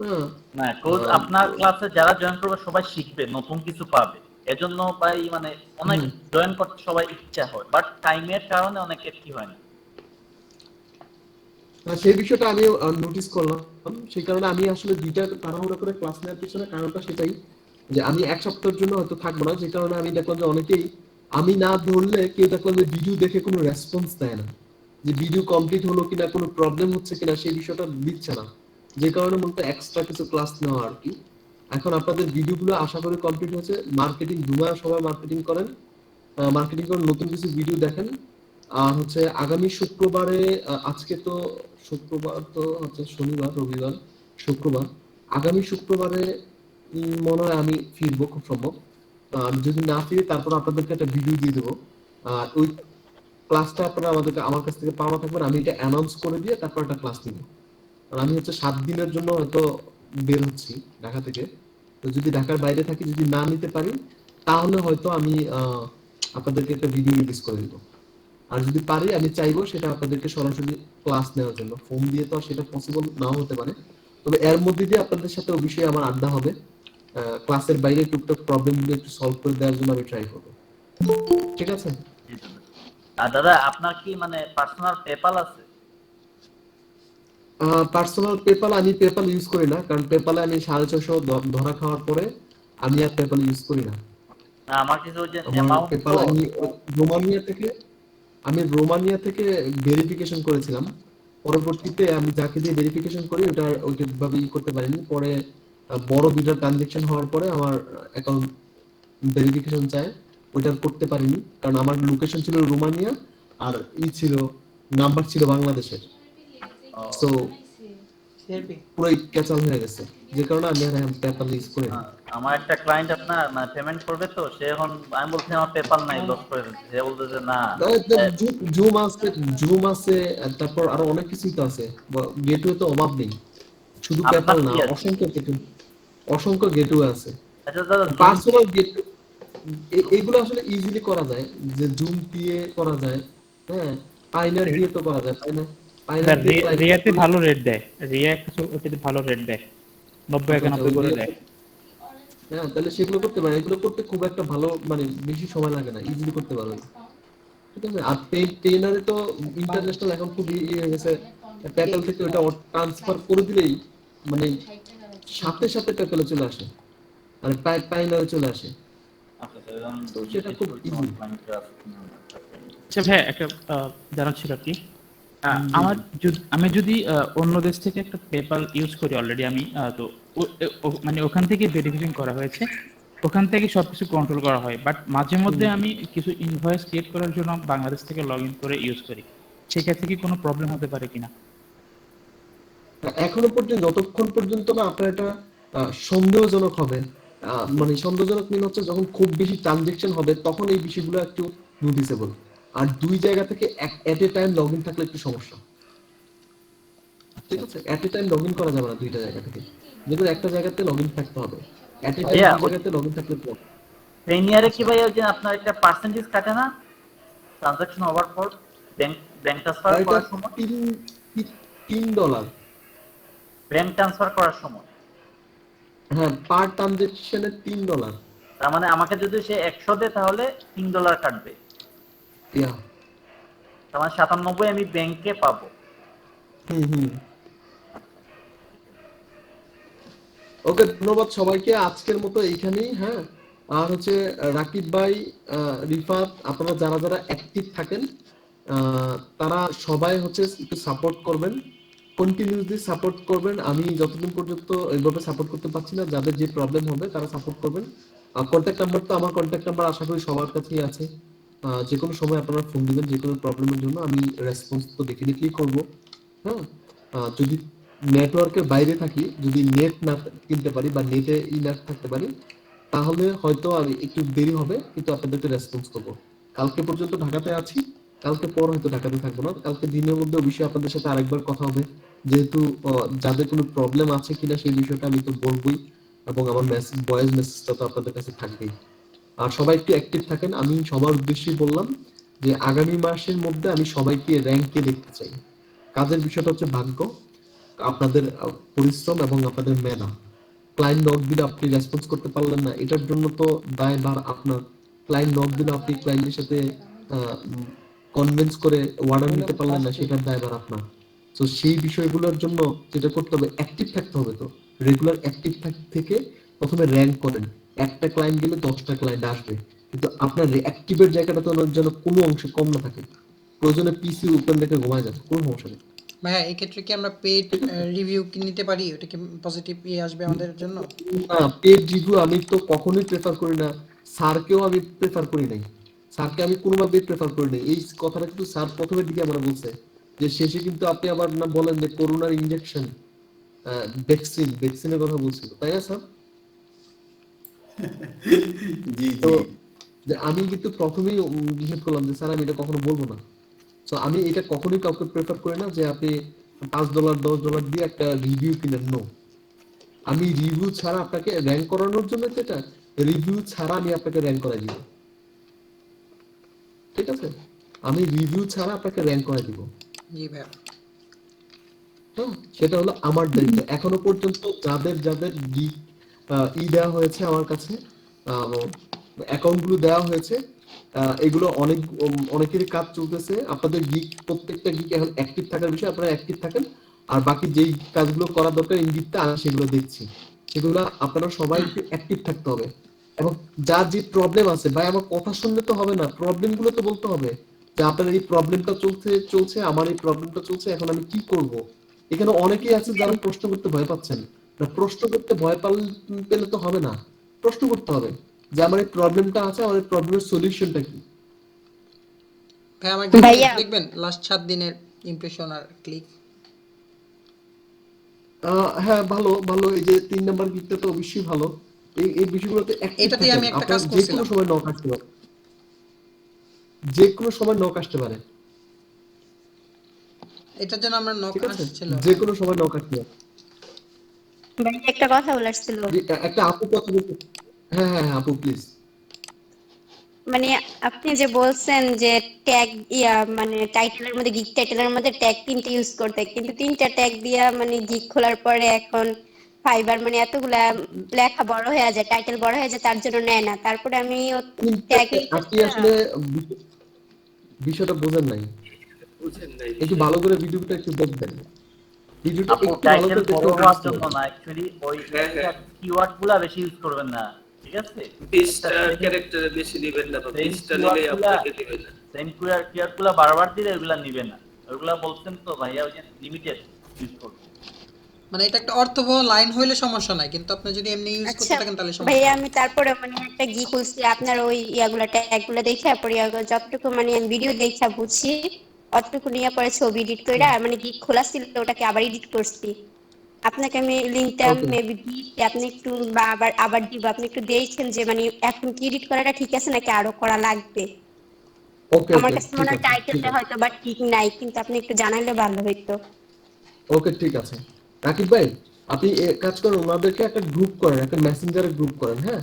S5: হ্যাঁ,
S8: না, কোর্স আপনার ক্লাসে যারা জয়েন করবে সবাই শিখবে, নতুন কিছু পাবে। এজন্য ভাই মানে অনেক জয়েন করতে সবাই ইচ্ছা হয়, বাট টাইমের কারণে অনেকের কি হয় না।
S5: সেই বিষয়টা আমি নোটিস করলাম। সেই কারণে আমি আসলে দুইটা তাড়াহুড়ো করে ক্লাস নেওয়ার পিছনে কারণটা সেটাই, যে আমি এক সপ্তাহের জন্য হয়তো থাকবো না। যে কারণে আমি দেখলাম যে অনেকেই, আমি না ধরলে কেউ দেখলাম যে ভিডিও দেখে কোনো রেসপন্স দেয় না, যে ভিডিও কমপ্লিট হলো কিনা, কোনো প্রবলেম হচ্ছে কিনা সেই বিষয়টা দিচ্ছে না। যে কারণে মূলত এক্সট্রা কিছু ক্লাস নেওয়া আর কি। এখন আপনাদের ভিডিওগুলো আশা করি কমপ্লিট হয়েছে। মার্কেটিং দুমায় সবাই মার্কেটিং করেন, মার্কেটিং করে নতুন কিছু ভিডিও দেখেন। আর হচ্ছে আগামী শুক্রবারে, আজকে তো শুক্রবার, তো হচ্ছে শনিবার, রবিবার, শুক্রবার, আগামী শুক্রবারে মনে হয় আমি ফিরবো খুব সম্ভব। আমি যদি না ফিরি তারপর আপনাদেরকে একটা ভিডিও দিয়ে দেবো। আর ওই ক্লাসটা আপনারা আমার কাছ থেকে পাওয়া থাকবেন, আমি এটা অ্যানাউন্স করে দিয়ে তারপর একটা ক্লাস নিব। আর আমি হচ্ছে 7 দিনের জন্য হয়তো বের হচ্ছি ঢাকা থেকে। তো যদি ঢাকার বাইরে থাকি, যদি না নিতে পারি, তাহলে হয়তো আমি আপনাদেরকে একটা ভিডিও রিলিজ করে দিব। আর যদি পারি, আমি চাইবো সেটা আপনাদেরকে সরাসরি ক্লাস নেওয়ার জন্য। ফোন দিয়ে তো সেটা পসিবল নাও হতে পারে, তবে এর মধ্যে দিয়ে আপনাদের সাথে ওই বিষয়ে আমার আড্ডা হবে। ক্লাসের বাইরে টুকটাক প্রবলেম গুলো একটু সলভ করে দেওয়ার জন্য আমি ট্রাই করবো, ঠিক আছে?
S8: আর দাদা, আপনার কি মানে পার্সোনাল পেপাল আছে?
S5: পার্সোনাল পেপাল, আমি পেপাল ইউজ করি না, কারণ পেপালে আমি 650 ধরা খাওয়ার পরে আমি আর পেপাল ইউজ করি না।
S8: না, আমার কিছু ওই যে
S5: আমার
S8: অ্যামাউন্ট
S5: পেপাল আমি রোমানিয়া থেকে ভেরিফিকেশন করেছিলাম। পরবর্তীতে আমি যাকে দিয়ে ভেরিফিকেশন করি ওটা ওইভাবে করতে পারিনি। পরে বড় দুইটা ট্রানজাকশন হওয়ার পরে আমার অ্যাকাউন্ট ভেরিফিকেশন চায়, ওইটা করতে পারিনি, কারণ আমার লোকেশন ছিল রোমানিয়া আর ছিল নাম্বার ছিল বাংলাদেশের। সো পুরো ক্যাচাল হয়ে গেছে, যে কারণে আমি আর পেপাল ইউজ করি না।
S8: আমার একটা ক্লায়েন্ট আপনার মানে পেমেন্ট করবে, তো সে এখন, আমি বলছি আমার পেপাল নাই, লস করে দিচ্ছে। সে বলতেছে না,
S5: জুম আছে, তারপর আরো অনেক কিছুই তো আছে, গেটওয়ে তো অভাব নেই, শুধু
S8: আপনার
S5: পেপাল না,
S8: কি আছে?
S5: অসংখ্য গেটওয়ে আছে।
S8: আচ্ছা দাদা,
S5: পার্সোনাল গেটওয়ে এগুলো আসলে ইজিলি করা যায়, যে জুম দিয়ে করা যায়, হ্যাঁ, পাইনার দিয়ে তো করা যায়, পাইনার দিয়ে
S9: রিয়াতে ভালো রেট দেয়, রিয়া কিছু ওটাতে ভালো রেট দেয়, 90-91 করে দেয়।
S5: হ্যাঁ, তাহলে সেগুলো করতে পারে। এগুলো করতে খুব একটা ভালো, মানে বেশি সময় লাগে না, ইজিলি করতে পারবেন, ঠিক আছে? আর পেইনারে তো ইন্টারন্যাশনাল এখন খুব হয়ে গেছে, পেপ্যাল থেকে ওটা ট্রান্সফার করে দিলেই মানে সাথে সাথে পেপ্যালে চলে আসে, আর পাইনারে চলে আসে।
S8: আচ্ছা যেমন
S5: তো সেটা খুব ইজি।
S9: আচ্ছা ভাই একটা জানার ছিল আর কি আমি যদি অন্য দেশ থেকে একটা পেপাল ইউজ করি অলরেডি আমি তো মানে ওখান থেকে ভেরিফিকেশন করা হয়েছে, ওখান থেকে সবকিছু কন্ট্রোল করা হয়, বাট মাঝে মধ্যে আমি কিছু ইনভয়েস ক্রিয়েট করার জন্য বাংলাদেশ থেকে লগ ইন করে ইউজ করি, সেক্ষেত্রে কি কোনো প্রবলেম হতে পারে কিনা?
S5: এখনো পর্যন্ত যতক্ষণ পর্যন্ত না আপনার এটা সন্দেহজনক হবে, মানে সন্দেহজনক মিন হচ্ছে যখন খুব বেশি ট্রানজেকশন হবে তখন এই বিষয়গুলো একটু নোটিসেবল। আর দুই জায়গা থেকে এট এ টাইম লগ ইন থাকলে একটু সমস্যা, ঠিক আছে? এট এ টাইম লগ ইন করা যাবে না দুইটা জায়গা থেকে, যেগুলো একটা জায়গাতে লগ ইন থাকতে হবে। এট এ টাইম
S8: ভাইয়া,
S5: দুই জায়গাতে লগ ইন থাকলে
S8: প্রিমিয়ারে কি ভাই ওই যে আপনার একটা পার্সেন্টেজ কাটে না ট্রানজাকশন হওয়ার পর ব্যাংক ট্রান্সফার করার সময়?
S5: $3
S8: ব্যাংক ট্রান্সফার করার সময়
S5: হ্যাঁ, পার ট্রানজেকশনে $3।
S8: তার মানে আমাকে যদি সে 100 দেয় তাহলে $3 কাটবে,
S5: ইয়া
S8: তার মানে 97 আমি ব্যাংকে পাবো।
S5: ওকে, ধন্যবাদ সবাইকে আজকের মতো এইখানেই। হ্যাঁ, আর হচ্ছে রাকিব ভাই, রিফাত, আপনারা যারা যারা অ্যাক্টিভ থাকেন তারা সবাই হচ্ছে একটু সাপোর্ট করবেন, কন্টিনিউসলি সাপোর্ট করবেন। আমি যতদিন পর্যন্ত এইভাবে সাপোর্ট করতে পারছি না, যাদের যে প্রবলেম হবে তারা সাপোর্ট করবেন। কন্ট্যাক্ট নাম্বার তো আমার কন্ট্যাক্ট নাম্বার আশা করি সবার কাছেই আছে। যে কোনো সময় আপনারা ফোন দিবেন যে কোনো প্রবলেমের জন্য, আমি রেসপন্স তো ডেফিনেটলি করব। হ্যাঁ, যদি নেটওয়ার্কের বাইরে থাকি, যদি নেট না কিনতে পারি বা নেটে না থাকতে পারি, তাহলে হয়তো আমি একটু দেরি হবে, কিন্তু আপনাদেরকে রেসপন্স করবো। কালকে পর্যন্ত ঢাকাতে আছি, কালকে পর হয়তো ঢাকাতে থাকবো না, কালকে দিনের মধ্যে ওই বিষয়ে আপনাদের সাথে আরেকবার কথা হবে, যেহেতু যাদের কোনো প্রবলেম আছে কিনা সেই বিষয়টা আমি তো বলবোই, এবং আমার মেসেজ, ভয়েস মেসেজটা তো আপনাদের কাছে থাকবেই। আর সবাই একটু অ্যাক্টিভ থাকেন। আমি সবার উদ্দেশ্যেই বললাম যে আগামী মাসের মধ্যে আমি সবাইকে র্যাঙ্কে দেখতে চাই। কাজের বিষয়টা হচ্ছে ভাগ্য, আপনাদের পরিশ্রম এবং আপনাদের মেধা। ক্লায়েন্ট নক দিলে আপনি রেসপন্স করতে পারলেন না, এটার জন্য তো দায়ভার আপনার। ক্লায়েন্ট নক দিলে আপনি ক্লায়েন্টের সাথে কনভিন্স করে অর্ডার নিতে পারলেন না, সেটার দায়ভার আপনার। তো সেই বিষয়গুলোর জন্য যেটা করতে হবে, অ্যাক্টিভ থাকতে হবে। তো রেগুলার অ্যাক্টিভ থেকে প্রথমে র্যাঙ্ক করেন। একটা ক্লায়েন্ট গেলে 10টা ক্লায়েন্ট আসবে, কিন্তু আপনার অ্যাক্টিভের জায়গাটা তো যেন কোনো অংশে কম না থাকে। প্রয়োজনে পিসি ওপেন রেখে ঘুমায় যাবে, কোনো সমস্যা নেই।
S3: ভাইয়া এই ক্ষেত্রে কি আমরা পেড রিভিউ কি নিতে পারি? ওটা কি পজিটিভ আসবে আমাদের জন্য?
S5: না, পেড রিভিউ আমি তো কখনোই প্রেফার করি না, স্যারকেও আমি প্রেফার করি নাই। স্যারকে আমি কোনোভাবেই প্রেফার করি নাই। এই কথাটা কিন্তু স্যার প্রথমের দিকে আমার বলছে, যে শেষে কিন্তু আপনি আবার না বলেন যে করোনার ইনজেকশন, ভ্যাকসিনের কথা বলছিল, তাই না স্যার?
S1: জি
S5: তো
S1: জি,
S5: আমি কিন্তু প্রথমেই নিষেধ করলাম যে স্যার আমি এটা কখনো বলবো না। তো আমি এটা কখনোই কাউকে প্রেফার করি না যে আপনি $5 $10 দিয়ে একটা রিভিউ কিনেন। নো, আমি রিভিউ ছাড়া আপনাকে র্যাঙ্ক করানোর জন্য, যেটা রিভিউ ছাড়া আমি আপনাকে র্যাঙ্ক করাই দিব, ঠিক আছে? আমি রিভিউ ছাড়া আপনাকে র্যাঙ্ক করাই দিব।
S3: জি ভাইয়া।
S5: হ্যাঁ, সেটা হলো আমার দায়িত্ব। এখনো পর্যন্ত যাদের যাদের দেওয়া হয়েছে আমার কাছে, অ্যাকাউন্ট গুলো দেওয়া হয়েছে, এগুলো অনেকেরই কাজ চলতেছে। আপনাদের গিক, প্রত্যেকটা গিক এখন অ্যাক্টিভ থাকার বিষয়, আপনারা অ্যাক্টিভ থাকেন। আর বাকি যেই কাজগুলো করা দরকার ইঙ্গিতটা আমি সেগুলো দেখছি, সেগুলো আপনারা সবাই একটু অ্যাক্টিভ থাকতে হবে। এবং যার যে প্রবলেম আছে, ভাই আমার কথা শুনলে তো হবে না, প্রবলেম গুলো তো বলতে হবে, যে আপনার এই প্রবলেমটা চলছে, আমার এই প্রবলেমটা চলছে, এখন আমি কি করব। এখানে অনেকেই আছে যারা প্রশ্ন করতে ভয় পাচ্ছেন না। প্রশ্ন করতে ভয় পেলে তো হবে না, প্রশ্ন করতে হবে যে আমার এই প্রবলেমটা আছে, আমার এই প্রবলেমের সলিউশনটা কি।
S3: ভাই আমার দেখবেন লাস্ট 7 দিনের ইমপ্রেশন আর ক্লিক।
S5: হ্যাঁ, ভালো ভালো। এই যে 3 নাম্বার গিকটা তো অবশ্যই ভালো। এই বিষয়গুলোতে অ্যাক্টিভ
S3: এটাতে
S5: থাকেন।
S3: আমি একটা
S5: আপনার
S3: কাজ
S5: যে কোনো
S3: করছিলাম।
S5: সময় নক আসতে পারে, যে কোনো সময় নক আসতে পারে,
S3: এটার জন্য আমরা নক
S5: ঠিক আছে?
S3: আসছিল।
S5: যে কোনো সময় নক আসতে পারে।
S10: ভাই একটা কথা বলার ছিল,
S5: একটা আপু কথা বলতে, হ্যাঁ হ্যাঁ হ্যাঁ, আপু প্লিজ।
S10: মানে আপনি যে বলছেন যে ট্যাগ মানে টাইটেলের মধ্যে, গিগ টাইটেলের মধ্যে ট্যাগ 3টে ইউজ করতে, কিন্তু 3টা ট্যাগ দিয়া মানে গিগ খোলার পরে এখন ফাইবার মানে এতগুলা লেখা বড় হয়ে যায়, টাইটেল বড় হয়ে যায়, তার জন্য নেয় না। তারপরে আমি ট্যাগ
S5: আপনি আসলে বিষয়টা বোঝেন নাই,
S2: বুঝেন নাই
S5: একটু ভালো করে ভিডিওটা একটু দেখবেন। ভিডিওটা
S8: আপু
S5: একটু ভালো
S8: টাইটেল
S5: করে
S8: বড়
S5: দেখলে
S8: হওয়ার
S5: বুঝতে
S8: জন্য
S5: পারবেন।
S8: না, অ্যাকচুয়ালি ওই কিওয়ার্ড গুলা বেশি ইউজ করবেন না, ঠিক আছে?
S2: 20টা ক্যারেক্টারে বেশি দিবেন না, বা 20টা নিলেই আপনাকে দিবেন না।
S8: সেন্ড কিওয়ার্ডগুলো বারবার দিলে ওগুলা নিবে না। ওগুলা বলছেন তো ভাইয়া ওই যে লিমিটেড ইউজ করতে।
S3: মানে এটা একটা অর্থবহ লাইন হইলে সমস্যা নাই, কিন্তু আপনি যদি এমনি ইউজ করতে
S10: আচ্ছা
S3: থাকেন তাহলে সমস্যা
S10: ভাইয়া,
S3: হবে।
S10: আমি তারপরে মানে একটা গি খুলছি আপনার ওই ইয়াগুলা ট্যাগগুলো দেখে, পরে যতটুকু মানে আমি ভিডিও দেখে বুঝছি অতটুকু নিয়ে পরে ছবি এডিট করে মানে গিগ খোলা ছিল ওটাকে আবার এডিট করছি। আপনাকে আমি লিংকটা
S5: ওকে
S10: মেবি দিচ্ছি, আপনি একটু বা আবার আবার দিব, আপনি একটু দেখেন যে মানে এখন কি এডিট করাটা ঠিক আছে নাকি আরো করা লাগবে।
S5: ওকে
S10: আমার
S5: ওকে
S10: কাছে
S5: ঠিক
S10: মনে হয়
S5: আছে ঠিক
S10: টাইটেলটা
S5: আছে
S10: হয়তো বা ঠিক নাই, কিন্তু আপনি একটু জানাইলে ভালো হইতো।
S5: ওকে ঠিক আছে। রাকিব ভাই, আপনি এক কাজ করেন, ওনাদেরকে একটা গ্রুপ করেন, একটা মেসেঞ্জারে গ্রুপ করেন, হ্যাঁ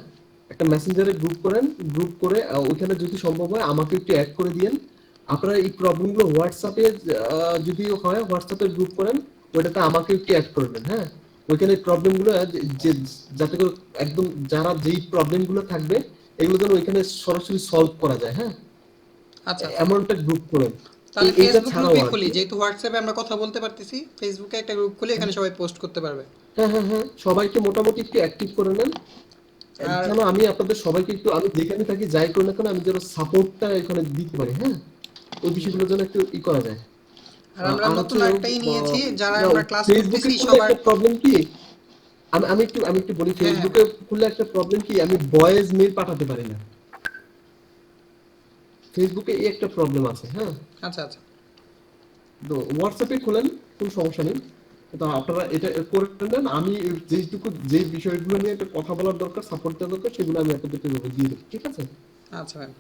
S5: একটা মেসেঞ্জারে গ্রুপ করেন, গ্রুপ করে ওইখানে যদি সম্ভব হয় আমাকে একটু অ্যাড করে দিয়েন। আপনারা এই প্রবলেমগুলো হোয়াটসঅ্যাপে যদি হয় হোয়াটসঅ্যাপে গ্রুপ করেন, ওইটাতে আমাকে একটু অ্যাড করে দেন, হ্যাঁ ওইখানে প্রবলেমগুলো যে যাতে করে একদম যারা যেই প্রবলেমগুলো থাকবে এগুলো যেন ওইখানে সরাসরি সলভ করা যায়, হ্যাঁ
S3: আচ্ছা
S5: এমন একটা গ্রুপ করেন।
S3: তাহলে
S5: এইটা
S3: ফেসবুক
S5: ছাড়াও
S3: গ্রুপই
S5: আর
S3: খুলি,
S5: কি।
S3: যেহেতু হোয়াটসঅ্যাপে আমরা কথা বলতে পারতেছি, ফেসবুকে একটা গ্রুপ খুলে এখানে সবাই পোস্ট করতে পারবে।
S5: হ্যাঁ হ্যাঁ হ্যাঁ, সবাইকে মোটামুটি একটু অ্যাক্টিভ করে নেন,
S3: আর
S5: যেন আমি আপনাদের সবাইকে একটু, আমি যেখানে থাকি যাই করি না কেন আমি যেন সাপোর্টটা এখানে দিতে পারি, হ্যাঁ ওই বিষয়গুলো যেন একটু করা যায়।
S3: আর আমরা
S5: আর
S3: নতুন
S5: হচ্ছে
S3: একটাই নিয়েছি, যারা
S5: না,
S3: আমরা ক্লাস
S5: ফেসবুকে
S3: করতেছি
S5: খুললে
S3: সবার।
S5: একটা প্রবলেম কি, আমি একটু বলি,
S3: হ্যাঁ হ্যাঁ
S5: ফেসবুকে খুললে একটা প্রবলেম কি, আমি ভয়েস মেইল পাঠাতে পারি না, ফেসবুকে এই একটা প্রবলেম আছে, হ্যাঁ
S3: আচ্ছা আচ্ছা
S5: তো হোয়াটসঅ্যাপে খুলেন, কোনো সমস্যা নেই। তো আপনারা এটা করে নেন, আমি যেইটুকু যে বিষয়গুলো নিয়ে একটা কথা বলার দরকার, সাপোর্ট দেওয়ার দরকার, সেগুলো আমি আপনাদেরকে দিয়ে দেবো, ঠিক আছে?
S3: আচ্ছা ম্যাম।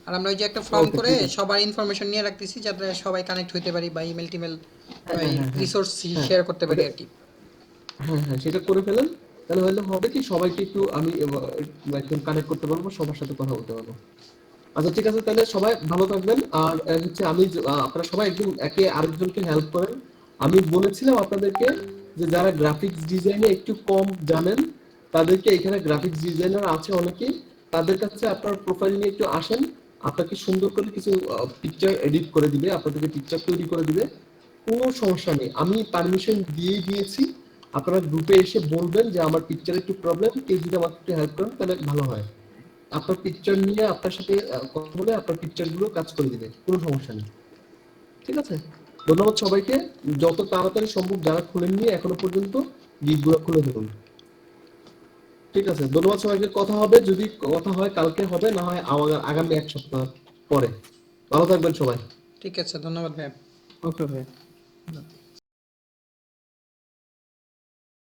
S3: আর আমরা ওই যে একটা ফর্ম
S5: ওকে
S3: করে
S5: ঠিক আছে।
S3: সবার ইনফরমেশন নিয়ে রাখতেছি যাতে সবাই কানেক্ট হইতে পারি বা ইমেল টিমেল
S5: হ্যাঁ হ্যাঁ হ্যাঁ
S3: রিসোর্স
S5: হ্যাঁ
S3: শেয়ার করতে পারি আর কি।
S5: হ্যাঁ হ্যাঁ সেটা করে ফেলেন, তাহলে হলে হবে কি সবাইকে একটু আমি একদম কানেক্ট করতে পারবো, সবার সাথে কথা বলতে পারবো। আচ্ছা ঠিক আছে, তাহলে সবাই ভালো থাকবেন। আর হচ্ছে আমি আপনারা সবাই একদম একে আরেকজনকে হেল্প করেন। আমি বলেছিলাম আপনাদেরকে যে যারা গ্রাফিক্স ডিজাইনে একটু কম জানেন তাদেরকে, এখানে গ্রাফিক্স ডিজাইনার আছে অনেকেই, তাদের কাছে আপনার প্রোফাইল নিয়ে একটু আসেন, আপনাকে সুন্দর করে কিছু পিকচার এডিট করে দিবে, আপনাদেরকে পিকচার তৈরি করে দিবে, কোনো সমস্যা নেই, আমি পারমিশন দিয়ে দিয়েছি। আপনারা গ্রুপে এসে বলবেন যে আমার পিকচারে একটু প্রবলেম, কেউ যদি আমাকে একটু হেল্প করেন তাহলে ভালো হয়। আপনার পিকচার নিয়ে আপনার সাথে কথা বলে আপনার পিকচার গুলো কাজ করে দিবে, কোনো সমস্যা নেই, ঠিক আছে? ধন্যবাদ সবাইকে, যত তাড়াতাড়ি সম্ভব যারা খুলেননি এখনো পর্যন্ত গিগগুলো খুলে দেবেন, ঠিক আছে? ধন্যবাদ সবাইকে, কথা হবে, যদি কথা হয় কালকে হবে, না হয় আগামী এক সপ্তাহ পরে। ভালো থাকবেন সবাই।
S3: ঠিক আছে, ধন্যবাদ ভাই।
S9: ওকে ভাই।